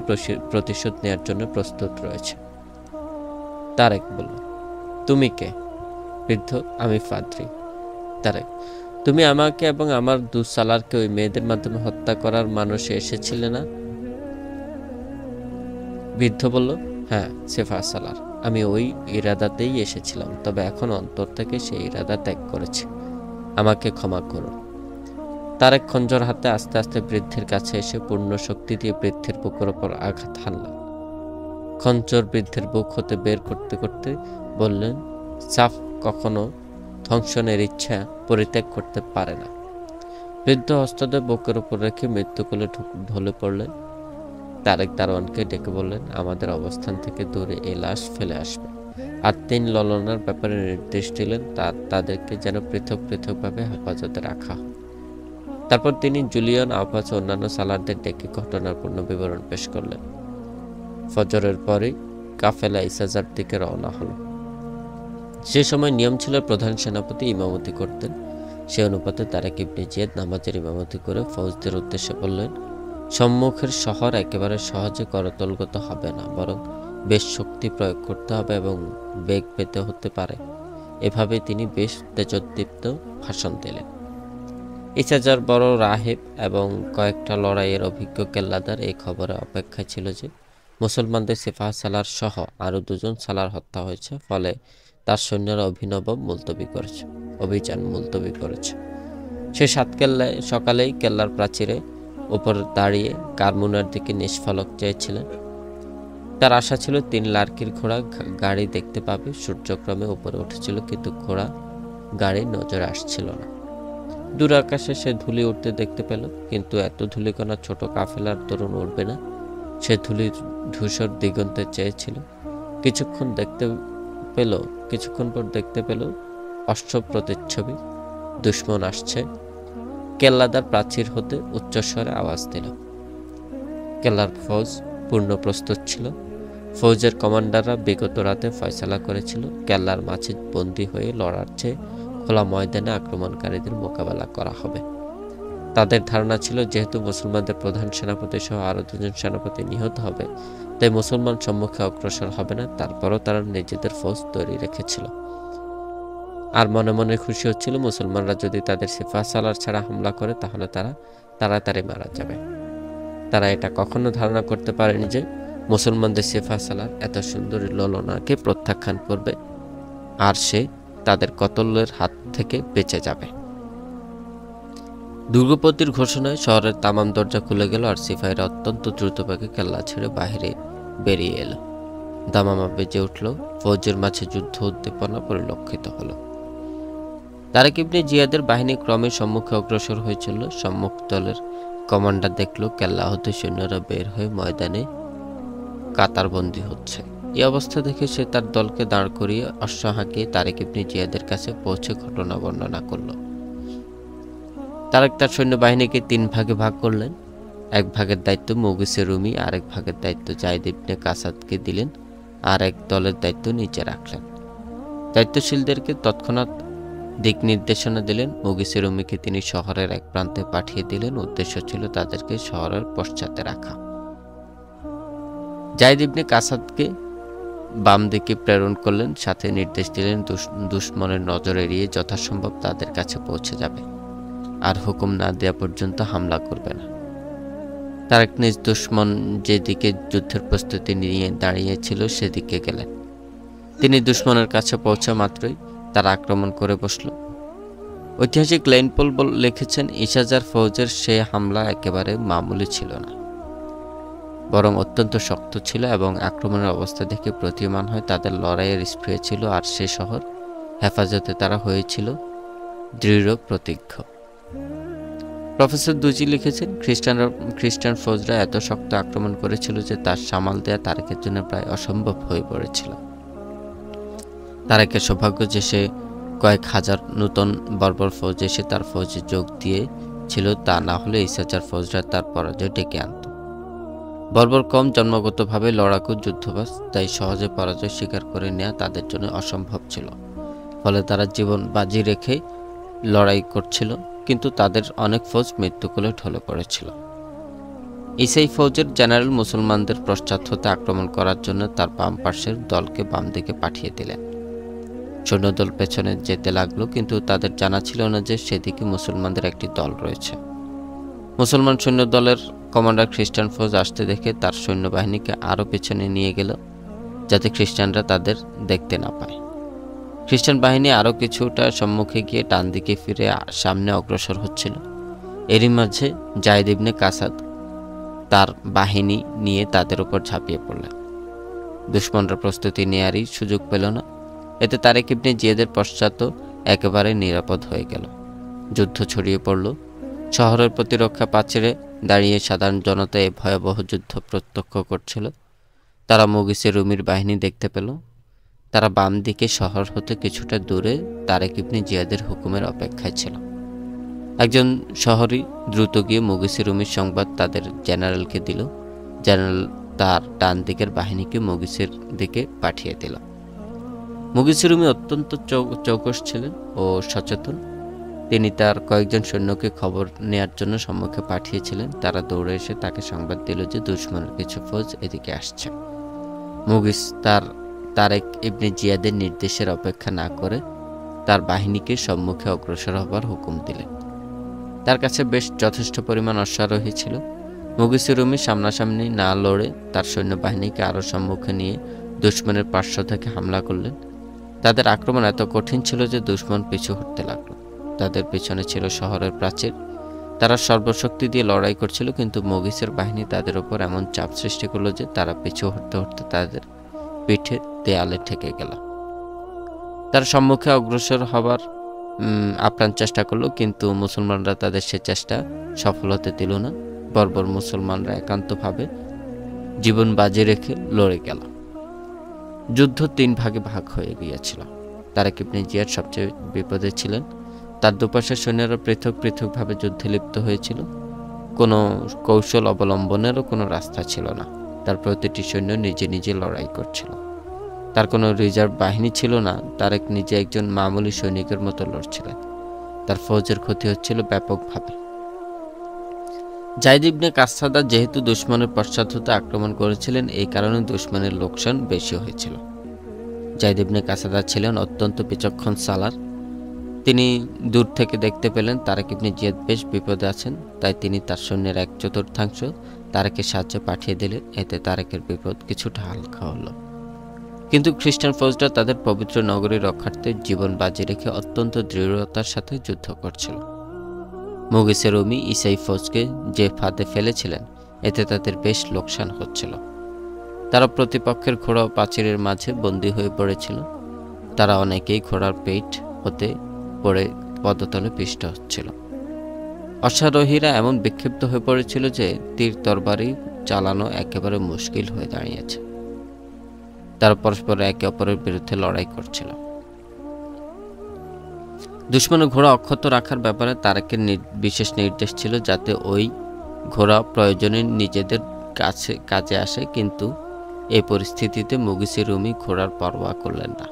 S1: প্রতিশোধ নেওয়ার জন্য প্রস্তুত রয়েছে। তারেক বলল, তুমি কে? বৃদ্ধ: আমি ফাদ্রী। তারেক: তুমি আমাকে এবং আমার দু সালারকে ওই মেয়েদের মাধ্যমে হত্যা করার মানুষে এসেছিলে না? বৃদ্ধ বলল, হ্যাঁ সেফা সালার, আমি ওই ইরাদাতেই এসেছিলাম, তবে এখন অন্তর থেকে সেই ইরাদা ত্যাগ করেছি। আমাকে ক্ষমা করুন। তারেক খঞ্জর হাতে আস্তে আস্তে বৃদ্ধের কাছে এসে পূর্ণ শক্তি দিয়ে বৃদ্ধের বুকের ওপর আঘাত হানলেন। খঞ্জর বৃদ্ধের বুক হতে বের করতে করতে বললেন, সাফ কখনো ধ্বংসনের ইচ্ছা পরিত্যাগ করতে পারে না। বৃদ্ধ হস্তদ্বয় বুকের উপর রেখে মৃত্যুকূলে ঢলে পড়লেন। তারেক দারোয়ানকে ডেকে বললেন, আমাদের অবস্থান থেকে দূরে এই লাশ ফেলে আসবে, আর 3 ললনার ব্যাপারে নির্দেশ দিলেন তাদেরকে যেন পৃথক পৃথকভাবে হেফাজতে রাখা হয়। তারপর তিনি জুলিয়ান, আব্বাস ও অন্যান্য সালারদের ডেকে ঘটনার পূর্ণ বিবরণ পেশ করলেন। ফজরের পরেই কাফেলা ইসাজার দিকে রওনা হলো। সে সময় নিয়ম ছিল প্রধান সেনাপতি ইমামতি করতেন। সে অনুপাতে তারেক ইবনে জিয়াদ নামাজের ইমামতি করে ফৌজদের উদ্দেশ্যে বললেন, সম্মুখের শহর একেবারে সহজে করতলগত হবে না, বরং বেশ শক্তি প্রয়োগ করতে হবে এবং বেগ পেতে হতে পারে। এভাবে তিনি বেশ তেজোদ্দীপ্ত ভাষণ দিলেন। ইসাজার বড় রাহেব এবং কয়েকটা লড়াইয়ের অভিজ্ঞ কেল্লাদার এই খবরে অপেক্ষায় ছিল যে মুসলমানদের সিপাহ সালার সহ আরও 2 জন সালার হত্যা হয়েছে, ফলে তার সৈন্যরা অভিযান মুলতবি করেছে। সে সকালেই কেল্লার প্রাচীরে উপর দাঁড়িয়ে কারমুনার দিকে নিষ্ফলক চেয়েছিলেন। তার আশা ছিল 3 লার্কির ঘোড়া গাড়ি দেখতে পাবে। সূর্যক্রমে উপরে উঠেছিল, কিন্তু ঘোড়া গাড়ি নজরে আসছিল না। দূর আকাশে সে ধুলি উঠতে দেখতে পেল, কিন্তু এত ধুলিকণা ছোট কাফেলার তরুণ উঠবে না। সে ধূসর দিগন্তে চেয়েছিল। কিছুক্ষণ পর দেখতে পেল অশ্ব প্রতিচ্ছবি। দুশ্মন আসছে। কেল্লাদার প্রাচীর হতে উচ্চস্বরে আওয়াজ দিল। কেল্লার ফৌজ পূর্ণ প্রস্তুত ছিল। ফৌজের কমান্ডাররা বিগত রাতে ফয়সালা করেছিল কেল্লার মাঝে বন্দী হয়ে লড়ার চেয়ে খোলা ময়দানে আক্রমণকারীদের মোকাবেলা করা হবে। তাদের ধারণা ছিল, যেহেতু মুসলমানদের প্রধান সেনাপতি সহ আরও 2 জন সেনাপতি নিহত হবে, তাই মুসলমান সম্মুখে অগ্রসর হবে না। তারপরও তারা নিজেদের ফৌজ তৈরি রেখেছিল, আর মনে মনে খুশি হচ্ছিল মুসলমানরা যদি তাদের সিপাহ সালার ছাড়া হামলা করে তাহলে তারা তাড়াতাড়ি মারা যাবে। তারা এটা কখনো ধারণা করতে পারেনি যে মুসলমানদের সিপাহ সালার এত সুন্দর ললনাকে প্রত্যাখ্যান করবে, আর সে তাদের কতলের হাত থেকে বেঁচে যাবে। দুর্গপতির ঘোষণায় শহরের তামাম দরজা খুলে গেল, আর সিপাহীরা অত্যন্ত দ্রুতবেগে কেল্লা ছেড়ে বাহিরে বেরিয়ে এলো। দামামা বেজে উঠল। ফৌজের মাঝে যুদ্ধ উদ্দীপনা পরিলক্ষিত হলো। তারেক ইবনে জিয়াদের বাহিনী ক্রমে সম্মুখে অগ্রসর হয়েছিল। সম্মুখ দলের কমান্ডার দেখল কেল্লা হতে সৈন্যরা বের হয়ে ময়দানে কাতারবন্দি হচ্ছে। এই অবস্থা দেখে সে তার দলকে দাঁড় করিয়ে অশ্ব হাঁকিয়ে তারেক ইবনে জিয়াদের কাছে পৌঁছে ঘটনা বর্ণনা করল। তারেক তার সৈন্যবাহিনীকে 3 ভাগে ভাগ করলেন। এক ভাগের দায়িত্ব মুগিসে রুমি, আরেক ভাগের দায়িত্ব যায়েদ ইবনে কাসাদকে দিলেন, আর এক দলের দায়িত্ব নিচে রাখলেন। দায়িত্বশীলদেরকে তৎক্ষণাৎ দিক নির্দেশনা দিলেন। মুগিসে রুমিকে তিনি শহরের এক প্রান্তে পাঠিয়ে দিলেন। উদ্দেশ্য ছিল তাদেরকে শহরের পশ্চাতে রাখা। যায়েদ ইবনে কাসাদকে বাম দিকে প্রেরণ করলেন, সাথে নির্দেশ দিলেন দুশমনের নজর এড়িয়ে যথাসম্ভব তাদের কাছে পৌঁছে যাবে, আর হুকুম না দেওয়া পর্যন্ত হামলা করবে না। তারেক নিজ দুশমন যেদিকে যুদ্ধের প্রস্তুতি নিয়ে দাঁড়িয়েছিল সেদিকে গেলেন। তিনি দুশমনের কাছে পৌঁছা মাত্রই তারা আক্রমণ করে বসল। ঐতিহাসিক লেইন পোল লিখেছেন, ইশাজার ফৌজের সে হামলা একেবারে মামুলি ছিল না, বরং অত্যন্ত শক্ত ছিল এবং আক্রমণের অবস্থা দেখে প্রতীয়মান হয় তাদের লড়াইয়ের স্পৃহা ছিল, আর সে শহর হেফাজতে তারা হয়েছিল দৃঢ় প্রতিজ্ঞ। প্রফেসর দুজি লিখেছেন, খ্রিস্টান ফৌজরা এত শক্ত আক্রমণ করেছিল যে তার সামাল দেয়া তারেকের জন্য প্রায় অসম্ভব হয়ে পড়েছিল। তারেকের সৌভাগ্য যে সে কয়েক হাজার নূতন বর্বর ফৌজ এসে তার ফৌজে যোগ দিয়েছিল, তা না হলে ইসাজার ফৌজরা তার পরাজয় ডেকে আনত। বর্বর কম জন্মগতভাবে লড়াকু যুদ্ধবাজ, তাই সহজে পরাজয় স্বীকার করে নেওয়া তাদের জন্য অসম্ভব ছিল। ফলে তারা জীবন বাজি রেখে লড়াই করছিল, কিন্তু তাদের অনেক ফৌজ মৃত্যুকূলে ঢলে পড়েছিল। ইসাই ফৌজের জেনারেল মুসলমানদের পশ্চাৎ হতে আক্রমণ করার জন্য তার বাম পার্শ্বের দলকে বাম দিকে পাঠিয়ে দিলেন। সৈন্যদল পেছনে যেতে লাগলো, কিন্তু তাদের জানা ছিল না যে সেদিকে মুসলমানদের একটি দল রয়েছে। মুসলমান সৈন্য দলের কমান্ডার খ্রিস্টান ফৌজ আসতে দেখে তার সৈন্যবাহিনীকে আরও পেছনে নিয়ে গেল, যাতে খ্রিস্টানরা তাদের দেখতে না পায়। খ্রিস্টান বাহিনী আরও কিছুটা সম্মুখে গিয়ে ডান দিকে ফিরে সামনে অগ্রসর হচ্ছিল। এরই মাঝে যায়েদ ইবনে কাসাদ তার বাহিনী নিয়ে তাদের উপর ঝাঁপিয়ে পড়লেন। দুশমনরা প্রস্তুতি নেয়ারই সুযোগ পেল না। এতে তারেক ইবনে জিয়াদের পশ্চাৎ একেবারে নিরাপদ হয়ে গেল। যুদ্ধ ছড়িয়ে পড়ল। শহরের প্রতিরক্ষা প্রাচীরে দাঁড়িয়ে সাধারণ জনতা এই ভয়াবহ যুদ্ধ প্রত্যক্ষ করছিল। তারা মুগিসে রুমির বাহিনী দেখতে পেল। তারা বাম দিকে শহর হতে কিছুটা দূরে তারেক ইবনে জিয়াদের হুকুমের অপেক্ষায় ছিল। একজন শহরী দ্রুত গিয়ে মুগিসে রুমির সংবাদ তাদের জেনারেলকে দিল। জেনারেল তার ডান দিকের বাহিনীকে মুগিসের দিকে পাঠিয়ে দিল। মুগিসে রুমি অত্যন্ত চৌকস ছিলেন ও সচেতন। তিনি তার কয়েকজন সৈন্যকে খবর নেয়ার জন্য সম্মুখে পাঠিয়েছিলেন। তারা দৌড়ে এসে তাকে সংবাদ দিল যে দুশমনের কিছু ফৌজ এদিকে আসছে। মুগিস তারেক ইবনে জিয়াদের নির্দেশের অপেক্ষা না করে তার বাহিনীকে সম্মুখে অগ্রসর হবার হুকুম দিলেন। তার কাছে বেশ যথেষ্ট পরিমাণ অশ্বারোহী ছিল। মুগিসে রুমি সামনাসামনি না লড়ে তার সৈন্যবাহিনীকে আরও সম্মুখে নিয়ে দুশমনের পার্শ্ব থেকে হামলা করলেন। তাদের আক্রমণ এত কঠিন ছিল যে দুশমন পিছু হটতে লাগলো। তাদের পিছনে ছিল শহরের প্রাচীর। তারা সর্বশক্তি দিয়ে লড়াই করছিল, কিন্তু মুগিসের বাহিনী তাদের উপর এমন চাপ সৃষ্টি করলো যে তারা পিছু হটতে হটতে তাদের পিঠে দেয়ালে ঠেকে গেল। তার সম্মুখে অগ্রসর হবার আপ্রাণ চেষ্টা করলো, কিন্তু মুসলমানরা তাদের সে চেষ্টা সফল হতে দিল না। বর্বর মুসলমানরা একান্তভাবে জীবন বাজি রেখে লড়ে গেল। যুদ্ধ 3 ভাগে ভাগ হয়ে গিয়েছিল। তারেক ইবনে জিয়াদ সবচেয়ে বিপদে ছিলেন। তার দুপাশের সৈন্যরা পৃথক পৃথকভাবে যুদ্ধে লিপ্ত হয়েছিল। কোনো কৌশল অবলম্বনেরও কোনো রাস্তা ছিল না। তার প্রতিটি সৈন্য নিজে নিজে লড়াই করছিল। তার কোনো রিজার্ভ বাহিনী ছিল না। তারেক নিজে একজন মামুলি সৈনিকের মতো লড়ছিলেন। তার ফৌজের ক্ষতি হচ্ছিল ব্যাপকভাবে। যায়েদ ইবনে কাসাদা যেহেতু দুশমনের পশ্চাৎ হতে আক্রমণ করেছিলেন, এই কারণে দুশমনের লোকসান বেশি হয়েছিল। যায়েদ ইবনে কাসাদা ছিলেন অত্যন্ত বিচক্ষণ সালার। তিনি দূর থেকে দেখতে পেলেন তারেক ইবনে জিয়াদ বেশ বিপদে আছেন, তাই তিনি তার সৈন্যের 1/4 তারেকের সাহায্যে পাঠিয়ে দিলেন। এতে তারেকের বিপদ কিছুটা হালকা হলো। কিন্তু খ্রিস্টান ফৌজরা তাদের পবিত্র নগরী রক্ষার্থে জীবন বাজি রেখে অত্যন্ত দৃঢ়তার সাথে যুদ্ধ করছিল। মুগিসে রুমি ইসাই ফৌজকে যে ফাঁদে ফেলেছিলেন, এতে তাদের বেশ লোকসান হচ্ছিল। তারা প্রতিপক্ষের ঘোড়া ও প্রাচীরের মাঝে বন্দী হয়ে পড়েছিল। তারা অনেকেই ঘোড়ার পেট হতে পড়ে পদতলে পিষ্ট হচ্ছিল। অশ্বারোহীরা এমন বিক্ষিপ্ত হয়ে পড়েছিল যে তীর তরবারি চালানো একেবারে মুশকিল হয়ে দাঁড়িয়েছে। তারা পরস্পর একে অপরের বিরুদ্ধে লড়াই করছিল। দুশমনের ঘোড়া অক্ষত রাখার ব্যাপারে তারেকের বিশেষ নির্দেশ ছিল, যাতে ওই ঘোড়া প্রয়োজনে নিজেদের কাজে আসে, কিন্তু এই পরিস্থিতিতে মুগিসি রুমি ঘোড়ার পরোয়া করলেন না।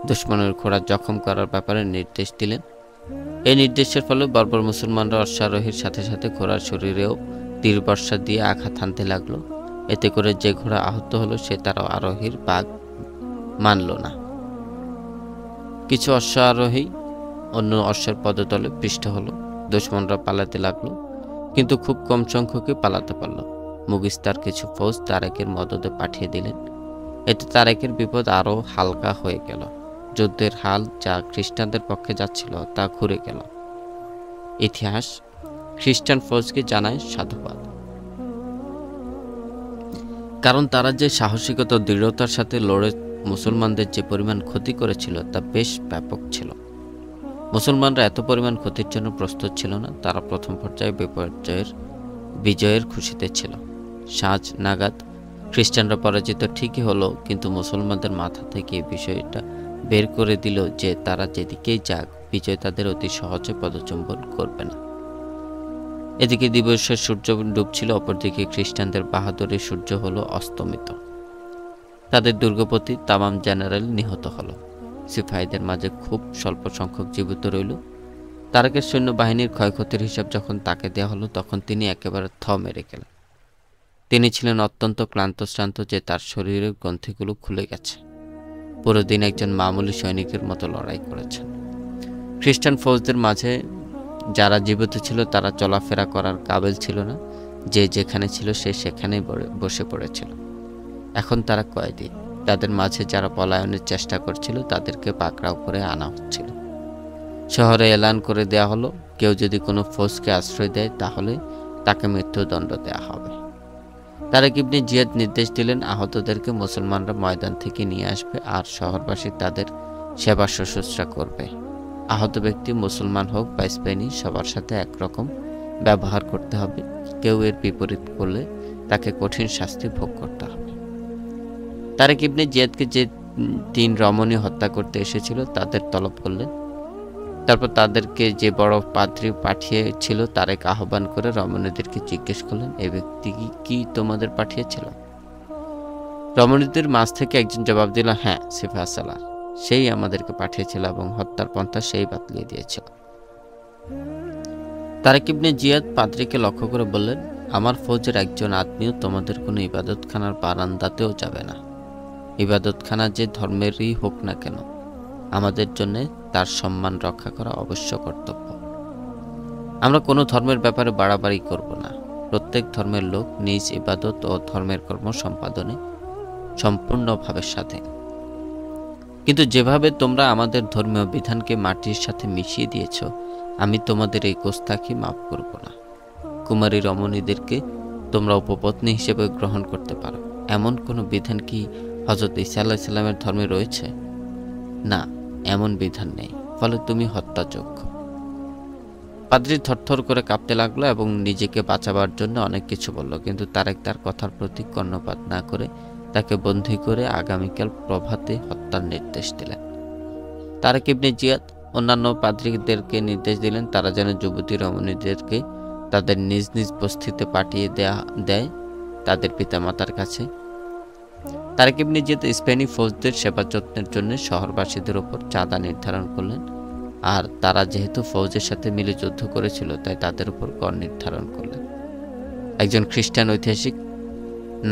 S1: দুশমনের ঘোড়া জখম করার ব্যাপারে নির্দেশ দিলেন। এই নির্দেশের ফলে বর্বর মুসলমানরা অশ্বারোহীর সাথে সাথে ঘোড়ার শরীরেও তীর বর্ষা দিয়ে আঘাত হানতে লাগলো। এতে করে যে ঘোড়া আহত হলো সে তার আরোহীর বাঘ মানল না। কিছু অশ্বারোহী অন্য অশ্বের পদতলে পৃষ্ঠ হলো। দুশমনরা পালাতে লাগলো, কিন্তু খুব কম সংখ্যকই পালাতে পারল। মুগিস তার কিছু ফৌজ তারেকের মদদে পাঠিয়ে দিলেন। এতে তারেকের বিপদ আরও হালকা হয়ে গেল। যুদ্ধের হাল যা খ্রিস্টানদের পক্ষে যাচ্ছিল তা ঘুরে গেল। ইতিহাস খ্রিস্টান ফৌজকে জানায় সাধুবাদ, কারণ তারা যে সাহসিকতা ও দৃঢ়তার সাথে লড়ে মুসলমানদের যে পরিমাণ ক্ষতি করেছিল তা বেশ ব্যাপক ছিল। মুসলমানরা এত পরিমাণ ক্ষতির জন্য প্রস্তুত ছিল না। তারা প্রথম পর্যায়ে বিজয়ের খুশিতে ছিল। সাঁঝ নাগাদ খ্রিস্টানরা পরাজিত ঠিকই হলো, কিন্তু মুসলমানদের মাথা থেকে এই বিষয়টা বের করে দিল যে তারা যেদিকেই যাক বিজয় তাদের অতি সহজে পদচুম্বন করবে না। এদিকে দিবসের সূর্য ডুবছিল, অপরদিকে খ্রিস্টানদের বাহাদুরের সূর্য হলো অস্তমিত। তাদের দুর্গপতি তামাম জেনারেল নিহত হলো। সিপাহীদের মাঝে খুব স্বল্প সংখ্যক জীবিত রইল। তারেকের সৈন্যবাহিনীর ক্ষয়ক্ষতির হিসাব যখন তাকে দেওয়া হলো, তখন তিনি একেবারে মেরে গেলেন। তিনি ছিলেন অত্যন্ত ক্লান্তশ্রান্ত যে তার শরীরের গ্রন্থিগুলো খুলে গেছে। পুরো দিন একজন মামুলি সৈনিকের মতো লড়াই করেছেন। খ্রিস্টান ফৌজদের মাঝে যারা জীবিত ছিল তারা চলাফেরা করার কাবেল ছিল না। যে যেখানে ছিল সে সেখানেই বসে পড়েছিল। এখন তারা কয়েদি। তাদের মাঝে যারা পলায়নের চেষ্টা করছিল তাদেরকে পাকড়াও করে আনা হচ্ছিল। শহরে এলান করে দেয়া হলো, কেউ যদি কোনো ফৌজকে আশ্রয় দেয় তাহলে তাকে মৃত্যুদণ্ড দেয়া হবে। তারেক ইবনে জিয়াদ নির্দেশ দিলেন, আহতদেরকে মুসলমানরা ময়দান থেকে নিয়ে আসবে আর শহরবাসী তাদের সেবা শুশ্রূষা করবে। আহত ব্যক্তি মুসলমান হোক বা স্পেনি, সবার সাথে একরকম ব্যবহার করতে হবে। কেউ এর বিপরীত করলে তাকে কঠিন শাস্তি ভোগ করতে হবে। তারেক ইবনে জিয়াদকে যে 3 রমণী হত্যা করতে এসেছিল তাদের তলব করলেন। তারপর তাদেরকে যে বড় পাদ্রী পাঠিয়েছিল তারেক আহ্বান করে রমণীদেরকে জিজ্ঞেস করলেন, এই ব্যক্তি কি তোমাদের পাঠিয়েছিল? রমণীদের মাঝ থেকে একজন জবাব দিল, হ্যাঁ, সিফা সালার, সেই আমাদেরকে পাঠিয়েছিল এবং হত্যার পন্থা সেই বাতলিয়ে দিয়েছিল। তারেক ইবনে জিয়াদ পাদ্রীকে লক্ষ্য করে বললেন, আমার ফৌজের একজন আত্মীয় তোমাদের কোনো ইবাদতখানার বারান্দাতেও যাবে না। ইবাদতখানা যে ধর্মেরই হোক না কেন, আমাদের জন্য তার সম্মান রক্ষা করা অবশ্য কর্তব্য। আমরা কোনো ধর্মের ব্যাপারে বাড়াবাড়ি করব না। প্রত্যেক ধর্মের লোক নিজ ইবাদত ও ধর্মের কর্ম সম্পাদনে সম্পূর্ণভাবে স্বাধীন। কিন্তু যেভাবে তোমরা আমাদের ধর্মীয় বিধানকে মাটির সাথে মিশিয়ে দিয়েছ, আমি তোমাদের এই গোস্তাখি মাফ করব না। কুমারী রমণীদেরকে তোমরা উপপত্নী হিসেবে গ্রহণ করতে পারো, এমন কোনো বিধান কি হযরত ঈসা আলাইহিস সালামের ধর্মে রয়েছে? না, এমন বিধান নেই, ফলে তুমি হত্যাযোগ্য। পাদ্রী থরথর করে কাঁপতে লাগলো এবং নিজেকে বাঁচাবার জন্য অনেক কিছু বলল, কিন্তু তারেক তার কথার প্রতি কর্ণপাত না করে তাকে বন্দী করে আগামীকাল প্রভাতে হত্যার নির্দেশ দিলেন। তারেক ইবনে জিয়াদ অন্যান্য পাদ্রীদেরকে নির্দেশ দিলেন তারা যেন যুবতী রমণীদেরকে তাদের নিজ নিজ বস্তিতে পাঠিয়ে দেয় তাদের পিতামাতার কাছে। তারেক ইবনে জিয়াদ স্পেনি ফৌজদের সেবা যত্নের জন্য শহরবাসীদের ওপর চাঁদা নির্ধারণ করলেন, আর তারা যেহেতু ফৌজের সাথে মিলে যুদ্ধ করেছিল তাই তাদের উপর কর নির্ধারণ করলেন। একজন খ্রিস্টান ঐতিহাসিক,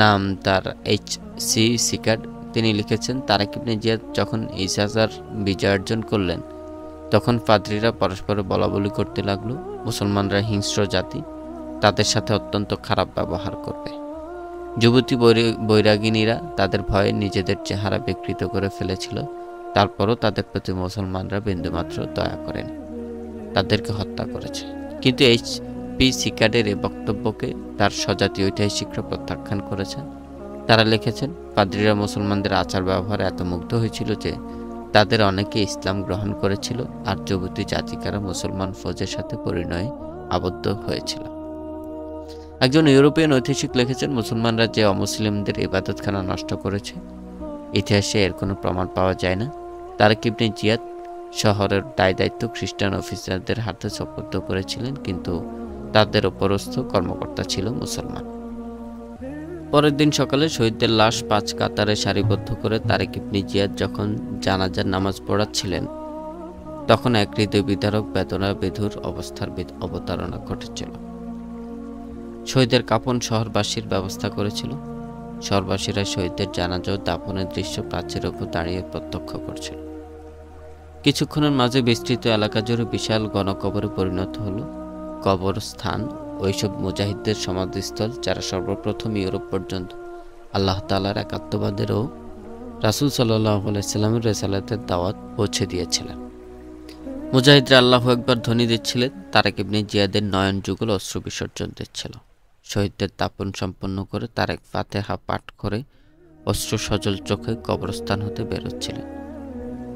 S1: নাম তার H.C. সিকার্ড, তিনি লিখেছেন, তারেক ইবনে জিয়াদ যখন ইজাজার বিজয়ার্জন করলেন তখন পাদ্রীরা পরস্পর বলাবলি করতে লাগলো, মুসলমানরা হিংস্র জাতি, তাদের সাথে অত্যন্ত খারাপ ব্যবহার করবে। যুবতী বৈরাগিনীরা তাদের ভয়ে নিজেদের চেহারা বিকৃত করে ফেলেছিল, তারপরও তাদের প্রতি মুসলমানরা বিন্দুমাত্র দয়া করেন, তাদেরকে হত্যা করেছে। কিন্তু H.P. সিকার্ডের এই বক্তব্যকে তার স্বজাতি ঐতিহাসিকরা প্রত্যাখ্যান করেছেন। তারা লিখেছেন, পাদ্রীরা মুসলমানদের আচার ব্যবহারে এত মুগ্ধ হয়েছিল যে তাদের অনেকে ইসলাম গ্রহণ করেছিল, আর যুবতী জাতিকারা মুসলমান ফৌজের সাথে পরিণয়ে আবদ্ধ হয়েছিল। একজন ইউরোপিয়ান ঐতিহাসিক লিখেছেন, মুসলমানরা যে অমুসলিমদের ইবাদতখানা নষ্ট করেছে, ইতিহাসে এর কোনো প্রমাণ পাওয়া যায় না। তারেক ইবনে জিয়াদ শহরের দায় দায়িত্ব খ্রিস্টান অফিসারদের হাতে সুপর্দ করেছিলেন, কিন্তু তাদের ওপরস্থ কর্মকর্তা ছিল মুসলমান। পরের দিন সকালে শহীদদের লাশ 5 কাতারে সারিবদ্ধ করে তারেক ইবনে জিয়াদ যখন জানাজার নামাজ পড়াচ্ছিলেন, তখন এক হৃদয় বিদারক বেদনা বিধুর অবস্থার অবতারণা ঘটেছিল। শহীদের কাফন শহরবাসীর ব্যবস্থা করেছিল। শহরবাসীরা শহীদদের জানাজা ও দাফনের দৃশ্য প্রাচীরের উপর দাঁড়িয়ে প্রত্যক্ষ করছিল। কিছুক্ষণের মাঝে বিস্তৃত এলাকা জুড়ে বিশাল গণকবরে পরিণত হলো। কবরস্থান ওইসব মুজাহিদদের সমাধিস্থল যারা সর্বপ্রথম ইউরোপ পর্যন্ত আল্লাহ তাআলার একাত্মবাদের ও রাসূল সাল্লাল্লাহু আলাইহি সাল্লামের রিসালাতের দাওয়াত পৌঁছে দিয়েছিলেন। মুজাহিদরা আল্লাহু আকবার ধ্বনি দিচ্ছিলেন। তারেক ইবনে জিয়াদের নয়ন যুগল অশ্রু বিসর্জন দিচ্ছিল। শহীদদের দাফন সম্পন্ন করে তারেক ফাতেহা পাঠ করে অশ্রু সজল চোখে কবরস্থান হতে বেরোচ্ছিলেন।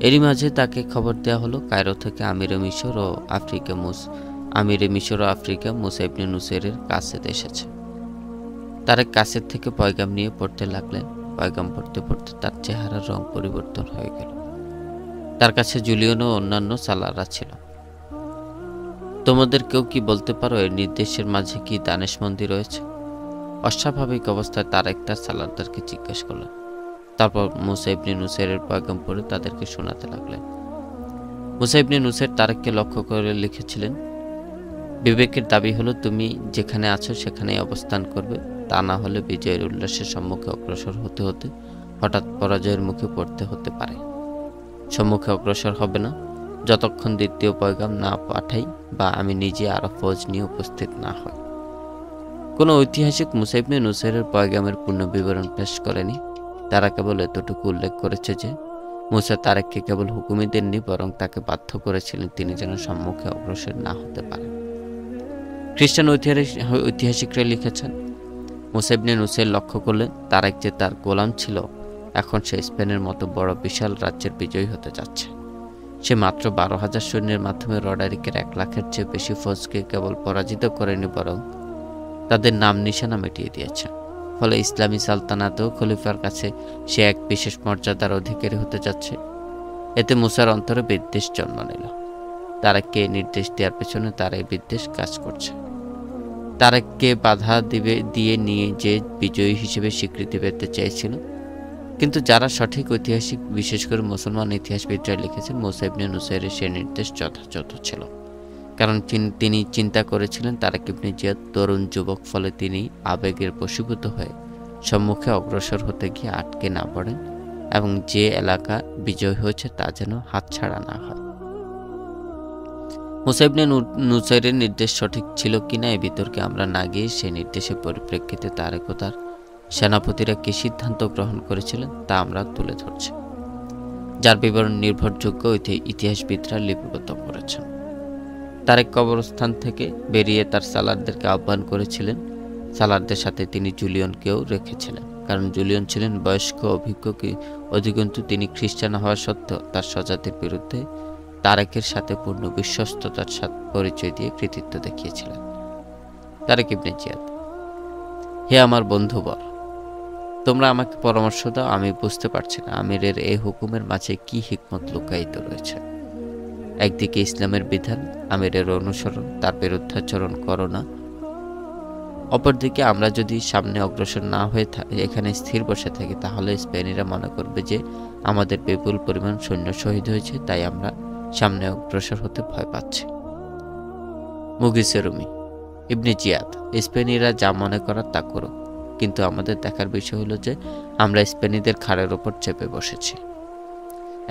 S1: এরই মাঝে তাকে খবর দেওয়া হলো কায়রো থেকে আমিরে মিশর ও আফ্রিকা মুসা ইবনে নুসাইরের কাসেদ এসেছে। তারেক কাসেদ থেকে পয়গাম নিয়ে পড়তে লাগলেন। পয়গাম পড়তে পড়তে তার চেহারার রং পরিবর্তন হয়ে গেল। তার কাছে জুলিয়ন ও অন্যান্য সালাররা ছিল। তোমাদের কেউ কি বলতে পারো এর নির্দেশের মাঝে কি দানেশমন্দি রয়েছে? অস্বাভাবিক অবস্থায় তারেক তার সালারদেরকে জিজ্ঞেস করলেন। তারপর মুসা ইবনে নুসাইরের পয়গাম পড়ে তাদেরকে শোনাতে লাগলেন। মুসা ইবনে নুসাইর তারেককে লক্ষ্য করে লিখেছিলেন, বিবেকের দাবি হলো তুমি যেখানে আছো সেখানেই অবস্থান করবে, তা না হলে বিজয়ের উল্লাসের সম্মুখে অগ্রসর হতে হতে হঠাৎ পরাজয়ের মুখে পড়তে হতে পারে। সম্মুখে অগ্রসর হবে না যতক্ষণ দ্বিতীয় পয়গাম না পাঠাই বা আমি নিজে আরো ফৌজ নিয়ে উপস্থিত না হই। কোনো ঐতিহাসিক মুসা ইবনে নুসাইরের পয়গামের পূর্ণ বিবরণ পেশ করেনি। তারা কেবল এতটুকু উল্লেখ করেছে যে মুসা তারেককে কেবল হুকুমই দেননি, বরং তাকে বাধ্য করেছিলেন তিনি যেন সম্মুখে অগ্রসর না হতে পারেন। খ্রিস্টান ঐতিহাসিকরা লিখেছেন, মুসা ইবনে নুসাইর লক্ষ্য করলেন তারেক যে তার গোলাম ছিল, এখন সে স্পেনের মতো বড় বিশাল রাজ্যের বিজয়ী হতে যাচ্ছে। সে মাত্র 12,000 সৈন্যের মাধ্যমে রডারিকের 1 লাখের চেয়ে বেশি ফৌজকে কেবল পরাজিত করেনি, বরং তাদের নাম নিশানা মিটিয়ে দিয়েছে। ফলে ইসলামী সালতানাত ও খলিফার কাছে সে এক বিশেষ মর্যাদার অধিকারী হতে যাচ্ছে। এতে মুসার অন্তরে বিদ্বেষ জন্ম নিল। তারেককে নির্দেশ দেওয়ার পেছনে তার এই বিদ্বেষ কাজ করছে। তারেককে বাধা দিয়ে নিয়ে যে বিজয়ী হিসেবে স্বীকৃতি পেতে চেয়েছিল। কিন্তু যারা সঠিক ঐতিহাসিক, বিশেষ করে মুসলমান ইতিহাসবিদরা লিখেছেন, মুসা ইবনে নুসাইরের সে নির্দেশ যথাযথ ছিল। কারণ তিনি চিন্তা করেছিলেন তারেক ইবনে জিয়াদ তরুণ যুবক, ফলে তিনি আবেগের বশীভূত হয়ে সম্মুখে অগ্রসর হতে গিয়ে আটকে না পড়েন এবং যে এলাকা বিজয় হয়েছে তা যেন হাতছাড়া না হয়। মুসা ইবনে নুসাইরের নির্দেশ সঠিক ছিল কিনা এই বিতর্কে আমরা না গিয়ে সেই নির্দেশের পরিপ্রেক্ষিতে তারেক ও তার সেনাপতিরা কি সিদ্ধান্ত গ্রহণ করেছিলেন তা আমরা তুলে ধরছি, যার বিবরণ নির্ভরযোগ্য ইতিহাসবিদরা লিপিবদ্ধ করেছেন। তারেক কবরস্থান থেকে বেরিয়ে তার সালারদেরকে আহ্বান করেছিলেন। সালারদের সাথে তিনি জুলিয়নকেও রেখেছিলেন, কারণ জুলিয়ন ছিলেন বয়স্ক অভিজ্ঞ অধিকন্তু তিনি খ্রিস্টান হওয়া সত্ত্বেও তার স্বজাতির বিরুদ্ধে তারেকের সাথে পূর্ণ বিশ্বস্ততার সাথে পরিচয় দিয়ে কৃতিত্ব দেখিয়েছিলেন। তারেক ইবনে জিয়াদ, হে আমার বন্ধুবর, তোমরা আমাকে পরামর্শ দাও। আমি বুঝতে পারছি না আমিরের এই হুকুমের মাঝে কি হিকমত লুকায়িত রয়েছে। একদিকে ইসলামের বিধান, আমিরের অনুসরণ, তার বিরুদ্ধাচরণ করো না। অপরদিকে আমরা যদি সামনে অগ্রসর না হয়ে এখানে স্থির বসে থাকি, তাহলে স্পেনীরা মনে করবে যে আমাদের বিপুল পরিমাণ সৈন্য শহীদ হয়েছে, তাই আমরা সামনে অগ্রসর হতে ভয় পাচ্ছি। মুগিসে রুমি, ইবনে জিয়াদ, স্পেনীরা যা মনে করার তা করুক, কিন্তু আমাদের দেখার বিষয় হলো যে আমরা স্পেনীদের ঘাড়ের ওপর চেপে বসেছি।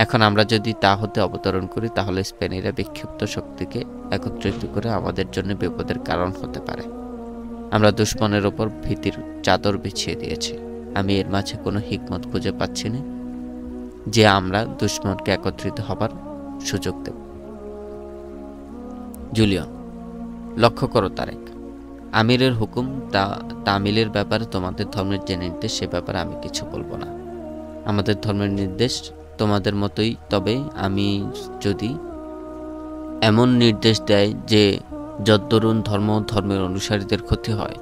S1: এখন আমরা যদি তা হতে অবতরণ করি, তাহলে স্পেনীরা বিক্ষিপ্ত শক্তিকে একত্রিত করে আমাদের জন্য বিপদের কারণ হতে পারে। আমরা দুশ্মনের ওপর ভীতির চাদর বিছিয়ে দিয়েছি। আমি এর মাঝে কোনো হিকমত খুঁজে পাচ্ছি না যে আমরা দুশ্মনকে একত্রিত হবার সুযোগ দেব। জুলিয়ন, লক্ষ্য করো তারেক, আমিরের হুকুম তামিলের ব্যাপারে তোমাদের ধর্মের যে নির্দেশ সে ব্যাপারে আমি কিছু বলবো না। আমাদের ধর্মের নির্দেশ তোমাদের মতোই, তবে আমি যদি এমন নির্দেশ দেয় যে যদ্দরুন ধর্মের অনুসারীদের ক্ষতি হয়,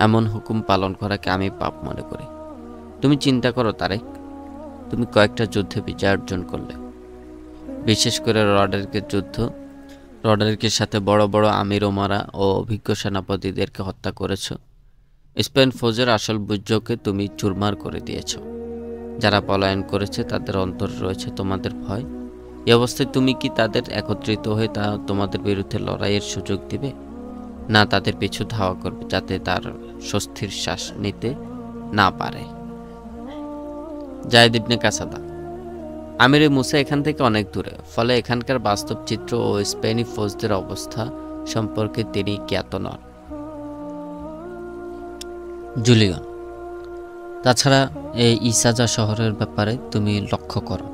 S1: এমন হুকুম পালন করাকে আমি পাপ মনে করি। তুমি চিন্তা করো তারেক, তুমি কয়েকটা যুদ্ধে বিজয় অর্জন করলে, বিশেষ করে রডরিকের সাথে বড় বড় আমির ওমারা ও অভিজ্ঞ সেনাপতিদেরকে হত্যা করেছ। স্পেন ফৌজের আসল বুঝকে তুমি চুরমার করে দিয়েছ। যারা পলায়ন করেছে তাদের অন্তরে রয়েছে তোমাদের ভয়। এই অবস্থায় তুমি কি তাদের একত্রিত হয়ে তোমাদের বিরুদ্ধে লড়াইয়ের সুযোগ দিবে, না তাদের পিছু ধাওয়া করবে যাতে তার স্বস্তির শ্বাস নিতে না পারে? জায়েদ ইবনে কাসাদা। আমিরে মুসা এখান থেকে অনেক দূরে, ফলে এখানকার বাস্তব চিত্র ও স্পেনি ফৌজদের অবস্থা সম্পর্কে তিনি জ্ঞাত নন। জুলিয়ন। তাছাড়া এই ইসাজা শহরের ব্যাপারে তুমি লক্ষ্য করো।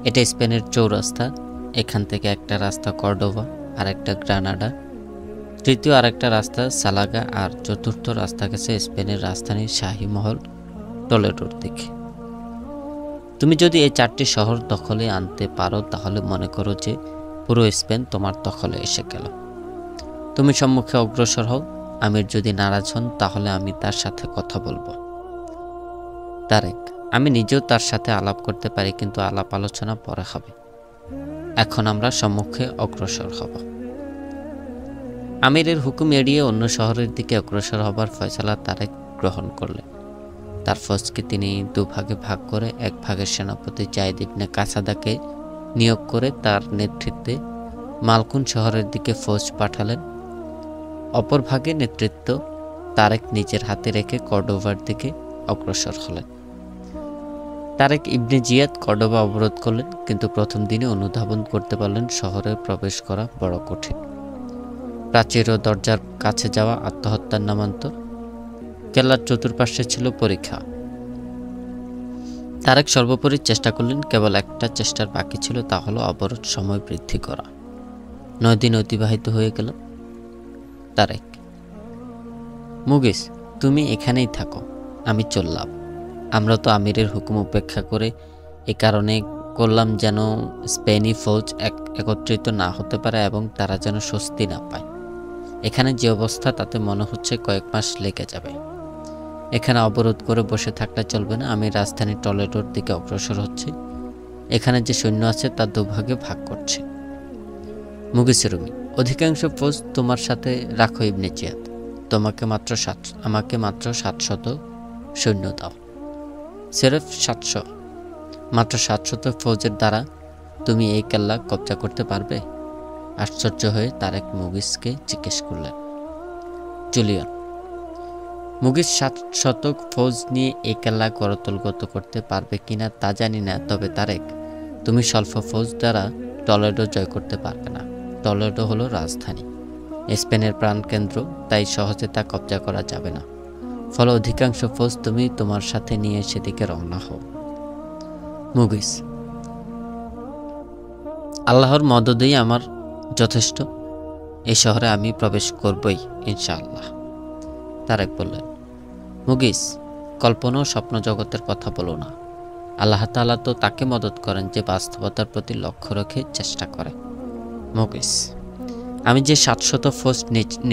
S1: এটা স্পেনের চৌরাস্তা। এখান থেকে একটা রাস্তা কর্ডোভা, আর একটা গ্রানাডা, তৃতীয় আরেকটা রাস্তা সালাগা, আর চতুর্থ রাস্তা গেছে স্পেনের রাজধানী শাহী মহল টলেডোর দিকে। তুমি যদি এই 4টি শহর দখলে আনতে পারো তাহলে মনে করো যে পুরো স্পেন তোমার দখলে এসে গেল। তুমি সম্মুখে অগ্রসর হও। আমির যদি নারাজ হন তাহলে আমি তার সাথে কথা বলবো। তারেক। আমি নিজেও তার সাথে আলাপ করতে পারি, কিন্তু আলাপ আলোচনা পরে হবে। এখন আমরা সম্মুখে অগ্রসর হব। আমিরের হুকুম এড়িয়ে অন্য শহরের দিকে অগ্রসর হবার ফয়সালা তারেক গ্রহণ করলেন। তার ফৌজকে তিনি দুভাগে ভাগ করে এক ভাগের সেনাপতি জায়েদ ইবনে কাসাদাকে নিয়োগ করে তার নেতৃত্বে মালকুন শহরের দিকে ফৌজ পাঠালেন। অপর ভাগে নেতৃত্ব তারেক নিজের হাতে রেখে কর্ডোভার দিকে অগ্রসর হলেন। তারেক ইবনে জিয়াদ কর্ডোবা অবরোধ করলেন, কিন্তু প্রথম দিনে অনুধাবন করতে পারলেন শহরে প্রবেশ করা বড় কঠিন। প্রাচীর ও দরজার কাছে যাওয়া আত্মহত্যার নামান্তর। কেল্লার চতুর্পাশে ছিল পরীক্ষা। তারেক সর্বোপরি চেষ্টা করলেন। কেবল একটা চেষ্টার বাকি ছিল, তা হলো অবরোধ সময় বৃদ্ধি করা। 9 দিন অতিবাহিত হয়ে গেল। তারেক। মুগিস, তুমি এখানেই থাকো, আমি চললাম। আমরা তো আমিরের হুকুম উপেক্ষা করে এ কারণে করলাম যেন স্পেনি ফৌজ একত্রিত না হতে পারে এবং তারা যেন স্বস্তি না পায়। এখানে যে অবস্থা তাতে মনে হচ্ছে কয়েক মাস লেগে যাবে। এখানে অবরোধ করে বসে থাকলে চলবে না। আমি রাজধানী টলেডোর দিকে অগ্রসর হচ্ছি। এখানে যে সৈন্য আছে তা দুভাগে ভাগ করছে। মুগিসে রুমি। অধিকাংশ ফৌজ তোমার সাথে রাখো ইবনে জিয়াদ। আমাকে মাত্র 700 সৈন্য দাও। সিরেফ 700? মাত্র 700 ফৌজের দ্বারা তুমি এই কেল্লা কবজা করতে পারবে? আশ্চর্য হয়ে তারেক মুগিসকে জিজ্ঞেস করলেন। জুলিয়ন। মুগিস 700 ফৌজ নিয়ে এই কেল্লা করতলগত করতে পারবে কিনা তা জানি না, তবে তারেক, তুমি স্বল্প ফৌজ দ্বারা টলেডো জয় করতে পারবে না। টলেডো হলো রাজধানী, স্পেনের প্রাণকেন্দ্র, তাই সহজে তা কবজা করা যাবে না। ফলে অধিকাংশ ফৌজ তুমি তোমার সাথে নিয়ে সেদিকে রওনা হও। মুগিস। আল্লাহর মদদেই আমার যথেষ্ট। এই শহরে আমি প্রবেশ করবই ইনশাআল্লাহ। তারেক বললেন। মুগিস, কল্পনা ও স্বপ্ন জগতের কথা বলো না। আল্লাহ তাআলা তো তাকে মদত করেন যে বাস্তবতার প্রতি লক্ষ্য রেখে চেষ্টা করে। মুগিস। আমি যে 700 ফৌজ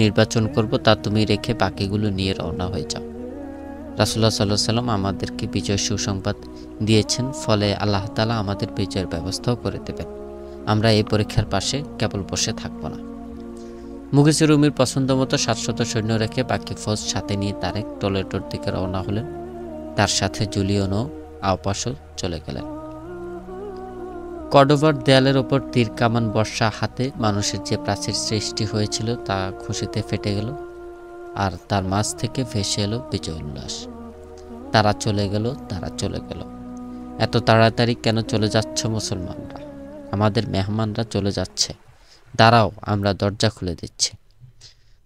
S1: নির্বাচন করব তা তুমি রেখে বাকিগুলো নিয়ে রওনা হয়ে যাও। রাসূলুল্লাহ সাল্লাল্লাহু আলাইহি ওয়াসাল্লাম আমাদেরকে বিজয় সুসংবাদ দিয়েছেন, ফলে আল্লাহ তাআলা আমাদের বিজয়ের ব্যবস্থাও করে দেবেন। আমরা এই পরীক্ষার পাশে কেবল বসে থাকব না। মুগিসে রুমির পছন্দ মতো 700 সৈন্য রেখে বাকি ফৌজ সাথে নিয়ে তারেক টলেডোর দিকে রওনা হলেন। তার সাথে জুলিয়ন ও আওপাসও চলে গেলেন। কর্ডোভার দেয়ালের ওপর তীর কামান বর্ষা হাতে মানুষের যে প্রাচীর সৃষ্টি হয়েছিল তা খুশিতে ফেটে গেল, আর তার মাঝ থেকে ভেসে এলো বিজয় উল্লাস। তারা চলে গেল। এত তাড়াতাড়ি কেন চলে যাচ্ছ মুসলমানরা? আমাদের মেহমানরা চলে যাচ্ছে। দাঁড়াও, আমরা দরজা খুলে দিচ্ছি।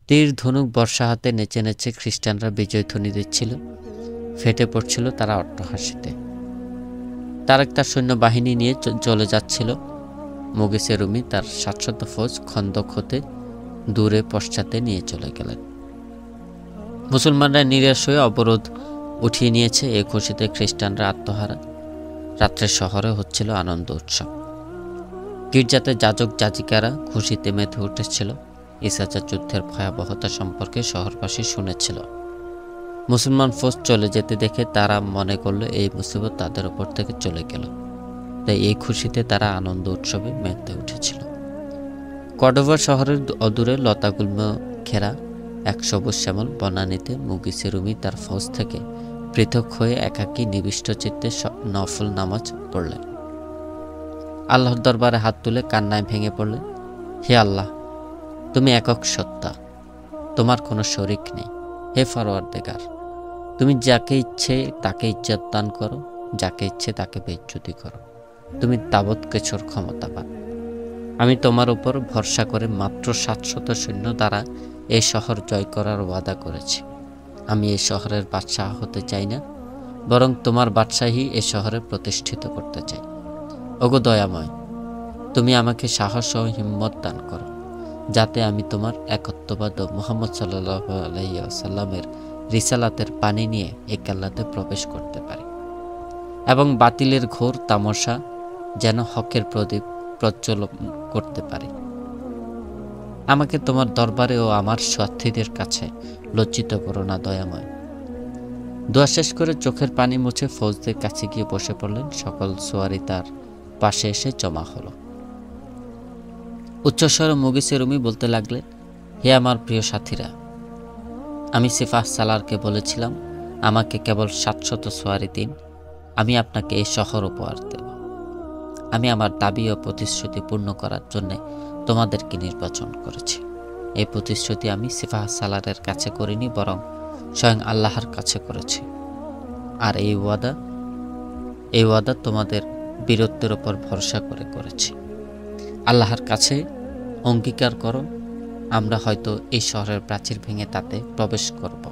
S1: তীর ধনুক বর্ষা হাতে নেচে নেচে খ্রিস্টানরা বিজয় ধ্বনি দিচ্ছিল, ফেটে পড়ছিল তারা অট্টহাসিতে। তারেক তার সৈন্যবাহিনী নিয়ে চলে যাচ্ছিল। মুগিসে রুমি তার 700 ফৌজ খন্দক হতে দূরে পশ্চাতে নিয়ে চলে গেলেন। মুসলমানরা নিরাশ হয়ে অবরোধ উঠিয়ে নিয়েছে। এই খুশিতে খ্রিস্টানরা আত্মহারা। রাত্রে শহরে হচ্ছিল আনন্দ উৎসব। গির্জাতে যাজক যাজিকারা খুশিতে মেতে উঠেছিল। ইসাজা যুদ্ধের ভয়াবহতা সম্পর্কে শহরবাসী শুনেছিল। মুসলমান ফৌজ চলে যেতে দেখে তারা মনে করল এই মুসিবত তাদের উপর থেকে চলে গেল, তাই এই খুশিতে তারা আনন্দ উৎসবে মেতে উঠেছিল। কর্ডোবা শহরের অদূরে লতাগুল্ম ঘেরা এক সবুজ শ্যামল বনানীতে মুগিসে রুমি তার ফৌজ থেকে পৃথক হয়ে একাকী নিবিষ্ট চিত্তে নফল নামাজ পড়লেন। আল্লাহর দরবারে হাত তুলে কান্নায় ভেঙে পড়লেন। হে আল্লাহ, তুমি একক সত্তা, তোমার কোনো শরিক নেই। হে ফরওয়ারদিগার, তুমি যাকে ইচ্ছে তাকে ইজ্জত দান করো, যাকে ইচ্ছে তাকে বেইজ্জতি করো। তুমি তাবৎ কিছুর ক্ষমতাবান। আমি তোমার উপর ভরসা করে মাত্র 700 সৈন্য দ্বারা এই শহর জয় করার ওয়াদা করেছি। আমি এই শহরের বাদশাহ হতে চাই না, বরং তোমার বাদশাহী এ শহরে প্রতিষ্ঠিত করতে চাই। ওগো দয়াময়, তুমি আমাকে সাহস ও হিম্মত দান করো, যাতে আমি তোমার একত্ববাদ ও মুহাম্মদ সাল্লাল্লাহু আলাইহি ওয়াসাল্লামের রিসালাতের পানি নিয়ে এই কেল্লাতে প্রবেশ করতে পারি এবং বাতিলের ঘোর তামাশা যেন হকের প্রদীপ প্রজ্বলন করতে পারি। আমাকে তোমার দরবারে ও আমার সাথীদের কাছে লজ্জিত করো না দয়াময়। দোয়া শেষ করে চোখের পানি মুছে ফৌজদের কাছে গিয়ে বসে পড়লেন। সকল সোয়ারি তার পাশে এসে জমা হলো। উচ্চস্বরে মুগিসে রুমি বলতে লাগলেন, হে আমার প্রিয় সাথীরা, আমি সিফাহ সালারকে বলেছিলাম আমাকে কেবল 700 সোয়ারি দিন, আমি আপনাকে এই শহর উপহার দেব। আমি আমার দাবি ও প্রতিশ্রুতি পূর্ণ করার জন্য তোমাদেরকে নির্বাচন করেছি। এই প্রতিশ্রুতি আমি সিফাহ সালারের কাছে করিনি, বরং স্বয়ং আল্লাহর কাছে করেছি। আর এই ওয়াদা তোমাদের বীরত্বের উপর ভরসা করে করেছি। আল্লাহর কাছে অঙ্গীকার করো, আমরা হয়তো এই শহরের প্রাচীর ভেঙে তাতে প্রবেশ করব,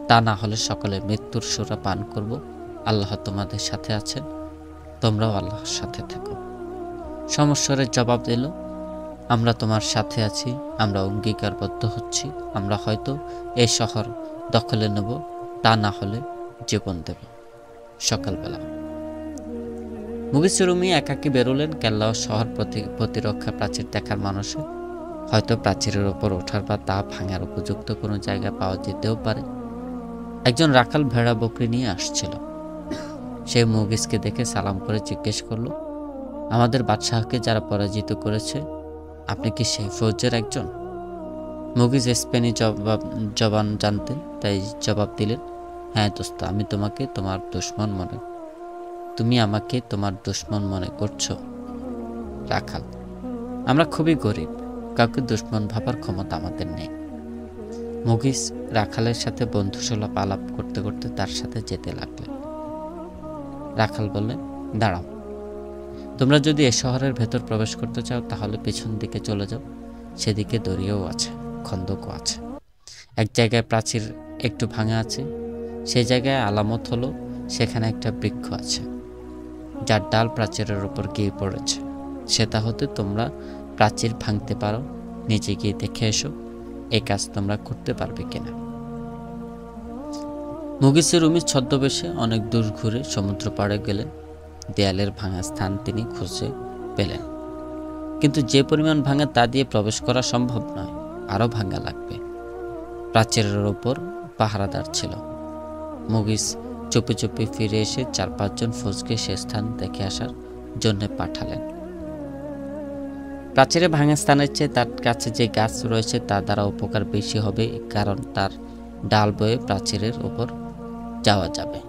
S1: তা না হলে সকলে মৃত্যুর সুরা পান করব। আল্লাহ তোমাদের সাথে আছেন, তোমরাও আল্লাহর সাথে থেকো। সমস্বরের জবাব দিল, আমরা তোমার সাথে আছি, আমরা অঙ্গীকারবদ্ধ হচ্ছি। আমরা হয়তো এই শহর দখলে নেব, তা না হলে জীবন দেব। সকালবেলা মুগিসে রুমি একাকী বেরোলেন। কেল্লা ও শহর প্রতিরক্ষা প্রাচীর দেখার মানুষে হয়তো প্রাচীরের ওপর ওঠার বা তা ভাঙার উপযুক্ত কোনো জায়গা পাওয়া যেতেও পারে। একজন রাখাল ভেড়া বকরি নিয়ে আসছিল। সে মুগিসকে দেখে সালাম করে জিজ্ঞেস করলো, আমাদের বাদশাহকে যারা পরাজিত করেছে, আপনি কি সেই ফৌজের একজন? মুগিস স্পেনি জবান জানতেন, তাই জবাব দিলেন, হ্যাঁ দোস্ত, আমি তোমাকে তোমার দুশমন মনে তুমি আমাকে তোমার দুশমন মনে করছো? রাখাল, আমরা খুবই গরিব, কাউকে দুশমন ভাবার ক্ষমতা আমাদের নেই। মুগিস রাখালের সাথে বন্ধুসুলভ আলাপ করতে করতে তার সাথে যেতে লাগলেন। রাখাল বললেন, দাঁড়াও, তোমরা যদি এ শহরের ভেতর প্রবেশ করতে চাও তাহলে পিছন দিকে চলে যাও। সেদিকে দড়িও আছে, খন্দকও আছে। এক জায়গায় প্রাচীর একটু ভাঙা আছে, সেই জায়গায় আলামত হলো সেখানে একটা বৃক্ষ আছে, যার ডাল প্রাচীরের উপর গিয়ে পড়েছে। সেটা হতে তোমরা প্রাচীর ভাঙতে পারো। নিচে গিয়ে দেখে এসো এই কাজ তোমরা করতে পারবে কিনা। মুগিসে রুমি ছদ্মবেশে অনেক দূর ঘুরে সমুদ্র পাড়ে গেলেন। দেয়ালের ভাঙা স্থান তিনি খুঁজে পেলেন, কিন্তু যে পরিমাণ ভাঙা তা দিয়ে প্রবেশ করা সম্ভব নয়, আরও ভাঙা লাগবে। প্রাচীরের ওপর পাহারাদার ছিল। মুগিস চুপি চুপি ফিরে এসে 4-5 জন ফৌজকে সে স্থান দেখে আসার জন্য পাঠালেন। প্রাচীরে ভাঙা স্থানের চেয়ে তার কাছে যে গাছ রয়েছে তা দ্বারা উপকার বেশি হবে, কারণ তার ডাল বয়ে প্রাচীরের ওপর যাওয়া যাবে।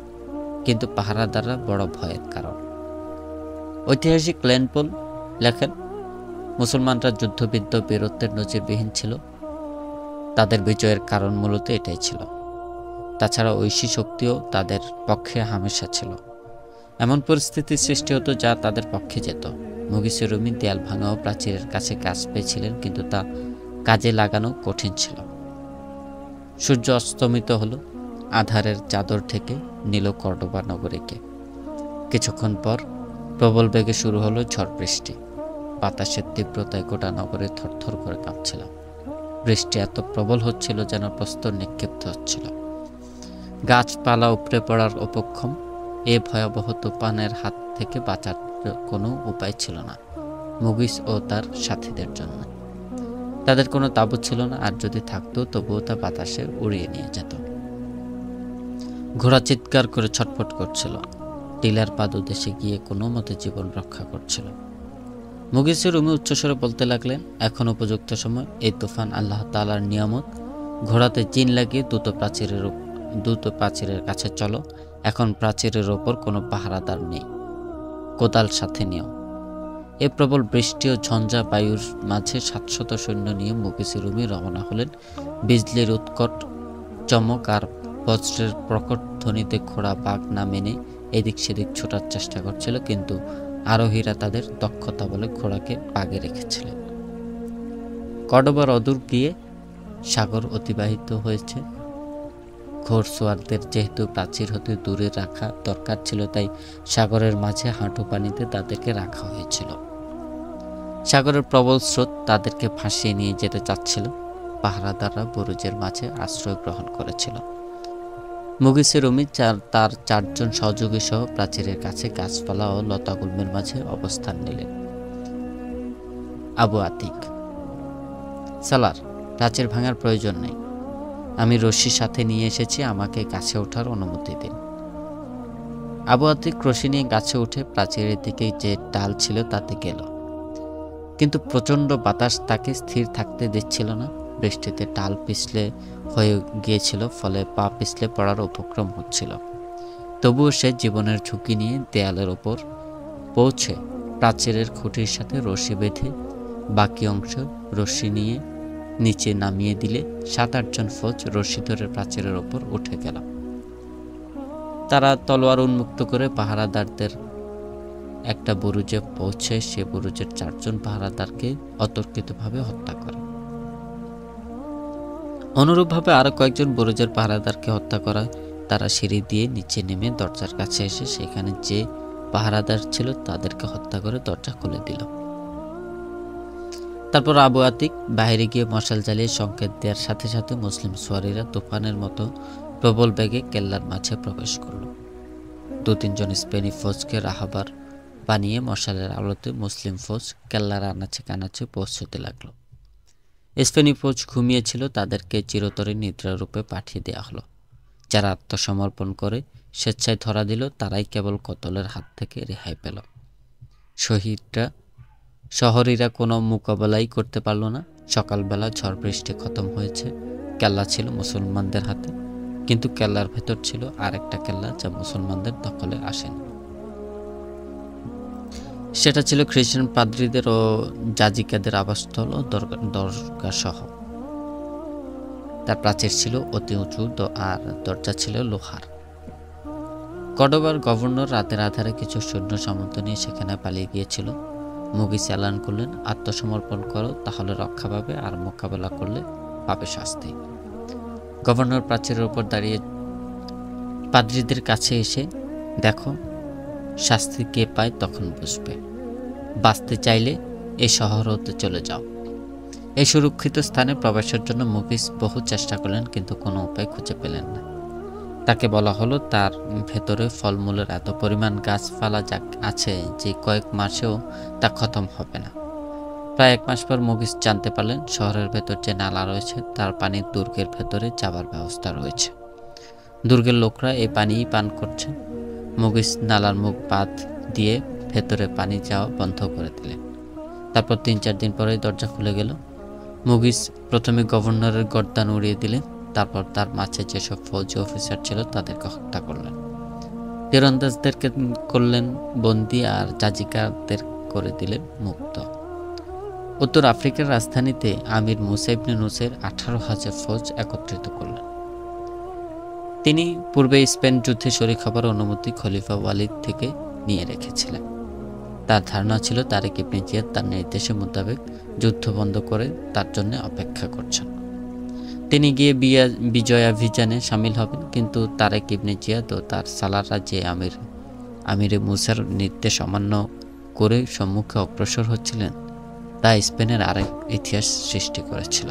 S1: কিন্তু পাহারাদাররা বড় ভয়ের কারণ। ঐতিহাসিক লেনপোল লেখেন, মুসলমানরা যুদ্ধবিদ্য বীরত্বের নজিরবিহীন ছিল। তাদের বিজয়ের কারণ মূলত এটাই ছিল। তাছাড়া ঐশী শক্তিও তাদের পক্ষে হামেশা ছিল। এমন পরিস্থিতির সৃষ্টি হতো যা তাদের পক্ষে যেত। মুগিসে রুমি দেয়াল ভাঙা ও প্রাচীরের কাছে গাছ পেয়েছিলেন, কিন্তু তা কাজে লাগানো কঠিন ছিল। সূর্য অস্তমিত হলো, আধারের চাদর থেকে নিল কর্ডোবা নগরীকে। কিছুক্ষণ পর প্রবল বেগে শুরু হলো ঝড় বৃষ্টি। বাতাসের তীব্রতায় গোটা নগরে থরথর করে কাঁপছিল। বৃষ্টি এত প্রবল হচ্ছিল যেন প্রস্তর নিক্ষিপ্ত হচ্ছিল। গাছপালা উপড়ে পড়ার উপক্রম। এ ভয়াবহ তুফানের হাত থেকে বাঁচার কোনো উপায় ছিল না মুগিস ও তার সাথীদের জন্য। তাদের কোনো তাঁবু ছিল না, আর যদি থাকতো তবুও তা বাতাসে উড়িয়ে নিয়ে যেত। ঘোড়া চিৎকার করে ছটফট করছিল। টিলার পাদদেশে গিয়ে কোনো মতে জীবন রক্ষা করছিল। মুগিসে রুমি উচ্চস্বরে বলতে লাগলেন, এখন উপযুক্ত সময়, এই তুফান আল্লাহ তাআলার নিয়ামত। ঘোড়াতে চিন লাগিয়ে দ্রুত প্রাচীরের কাছে চলো। এখন প্রাচীরের ওপর কোনো পাহারাদার নেই, কোদাল সাথে নিও। এ প্রবল বৃষ্টি ও ঝঞ্ঝা বায়ুর মাঝে 700 সৈন্য নিয়ে মুগিসে রুমি রওনা হলেন। বিজলির উৎকট চমক আর বজ্রের প্রকট ধ্বনিতে ঘোড়া বাগ না মেনে এদিক সেদিক ছোটার চেষ্টা করছিল, কিন্তু আরোহীরা তাদের দক্ষতা বলে ঘোড়াকে বাগে রেখেছিলেন। কর্ডোবার অদূর গিয়ে সাগর অতিবাহিত হয়েছে। ঘোড়সওয়ারদের যেহেতু প্রাচীর হতে দূরে রাখা দরকার ছিল, তাই সাগরের মাঝে হাঁটু পানিতে তাদেরকে রাখা হয়েছিল। সাগরের প্রবল স্রোত তাদেরকে ভাসিয়ে নিয়ে যেতে চাচ্ছিল। পাহারাদাররা বুরুজের মাঝে আশ্রয় গ্রহণ করেছিল। মুগিসে রুমি তার 4 জন সহযোগী সহ প্রাচীরের কাছে গাছপালা ও লতাগুল্মের মাঝে অবস্থান নিলেন। আবু আতিক: সালার, প্রাচীর ভাঙার প্রয়োজন নেই। আমি রশি সাথে নিয়ে এসেছি, আমাকে গাছে ওঠার অনুমতি দিন। আবু আতিক রশি নিয়ে গাছে উঠে প্রাচীরের দিকে যে ডাল ছিল তাতে গেল, কিন্তু প্রচণ্ড বাতাস তাকে স্থির থাকতে দিচ্ছিল না। বৃষ্টিতে ডাল পিছলে হয়ে গিয়েছিল, ফলে পা পিছলে পড়ার উপক্রম হচ্ছিল। তবুও সে জীবনের ঝুঁকি নিয়ে দেয়ালের ওপর পৌঁছে প্রাচীরের খুঁটির সাথে রশি বেঁধে বাকি অংশ রশি নিয়ে নিচে নামিয়ে দিলে 7-8 জন ফৌজ রশি ধরে প্রাচীরের ওপর উঠে গেল। তারা তলোয়ার উন্মুক্ত করে পাহারাদারদের একটা বুরুজে পৌঁছে সে বুরুজের 4 জন পাহারাদারকে অতর্কিতভাবে হত্যা করে। অনুরূপভাবে আরো কয়েকজন বুরুজের পাহারাদারকে হত্যা করায় তারা সিঁড়ি দিয়ে নিচে নেমে দরজার কাছে এসে সেখানে যে পাহারাদার ছিল তাদেরকে হত্যা করে দরজা খুলে দিল। তারপর আবু আতিক বাইরে গিয়ে মশাল জ্বালিয়ে সংকেত দেওয়ার সাথে সাথে মুসলিম সোয়ারিরা তুফানের মতো প্রবল বেগে কেল্লার মাঝে প্রবেশ করল। 2-3 জন স্পেনি ফৌজকে রাহাবার বানিয়ে মশালের আলোতে মুসলিম ফৌজ কেল্লার আনাচে কানাচে পৌঁছতে লাগল। স্পেনি ফৌজ ঘুমিয়েছিল, তাদেরকে চিরতরে নিদ্রারূপে পাঠিয়ে দেওয়া হলো। যারা আত্মসমর্পণ করে স্বেচ্ছায় ধরা দিল তারাই কেবল কতলের হাত থেকে রেহাই পেল। শহরীরা কোনো মোকাবেলাই করতে পারল না। সকালবেলা ঝড় বৃষ্টি খতম হয়েছে। কেল্লা ছিল মুসলমানদের হাতে, কিন্তু কেল্লার ভেতর ছিল আর একটা কেল্লা যা মুসলমানদের দখলে আসেনি। সেটা ছিল খ্রিস্টান পাদ্রীদের ও যাজিকাদের আবাসস্থল ও দরগা সহ। তার প্রাচীর ছিল অতি উঁচু আর দরজা ছিল লোহার। কর্ডোবার গভর্নর রাতের আধারে কিছু সৈন্য সামন্ত নিয়ে সেখানে পালিয়ে গিয়েছিল। মুগিস এলান করলেন, আত্মসমর্পণ করো, তাহলে রক্ষা পাবে, আর মোকাবেলা করলে পাবে শাস্তি। গভর্নর প্রাচীরের উপর দাঁড়িয়ে পাদ্রীদের কাছে এসে, দেখো, শাস্তি কে পায় তখন বুঝবে। বাঁচতে চাইলে এই শহর হতে চলে যাও। এই সুরক্ষিত স্থানে প্রবেশের জন্য মুগিস বহু চেষ্টা করলেন, কিন্তু কোনো উপায় খুঁজে পেলেন না। তাকে বলা হলো তার ভেতরে ফলমূলের এত পরিমাণ গাছপালা আছে যে কয়েক মাসেও তা খতম হবে না। প্রায় 1 মাস পর মুগিস জানতে পারলেন শহরের ভেতর যে নালা রয়েছে তার পানি দুর্গের ভেতরে যাবার ব্যবস্থা রয়েছে। দুর্গের লোকরা এই পানিই পান করছে। মুগিস নালার মুখ বাঁধ দিয়ে ভেতরে পানি যাওয়া বন্ধ করে দিলেন। তারপর 3-4 দিন পরেই দরজা খুলে গেল। মুগিস প্রথমে গভর্নরের গর্দান উড়িয়ে দিলেন, তারপর তার মাঝে যেসব ফৌজি অফিসার ছিল তাদেরকে হত্যা করলেন। তীরন্দাজদেরকে করলেন বন্দী আর যাজিকাদের করে দিলেন মুক্ত। উত্তর আফ্রিকার রাজধানীতে আমির মুসা ইবনে নুসের 18,000 ফৌজ একত্রিত করলেন। তিনি পূর্বে স্পেন যুদ্ধে শরীক হবার অনুমতি খলিফা ওয়ালিদ থেকে নিয়ে রেখেছিলেন। তার ধারণা ছিল তারেক ইবনে জিয়াদ তার নির্দেশের মোতাবেক যুদ্ধ বন্ধ করে তার জন্য অপেক্ষা করছেন। তিনি গিয়ে বিজয়াভিযানে সামিল হবেন, কিন্তু তারেক ইবনে জিয়াদ ও তার সালাররা যে আমিরে মুসার নির্দেশ অমান্য করে সম্মুখে অগ্রসর হচ্ছিলেন তা স্পেনের আরেক ইতিহাস সৃষ্টি করেছিল।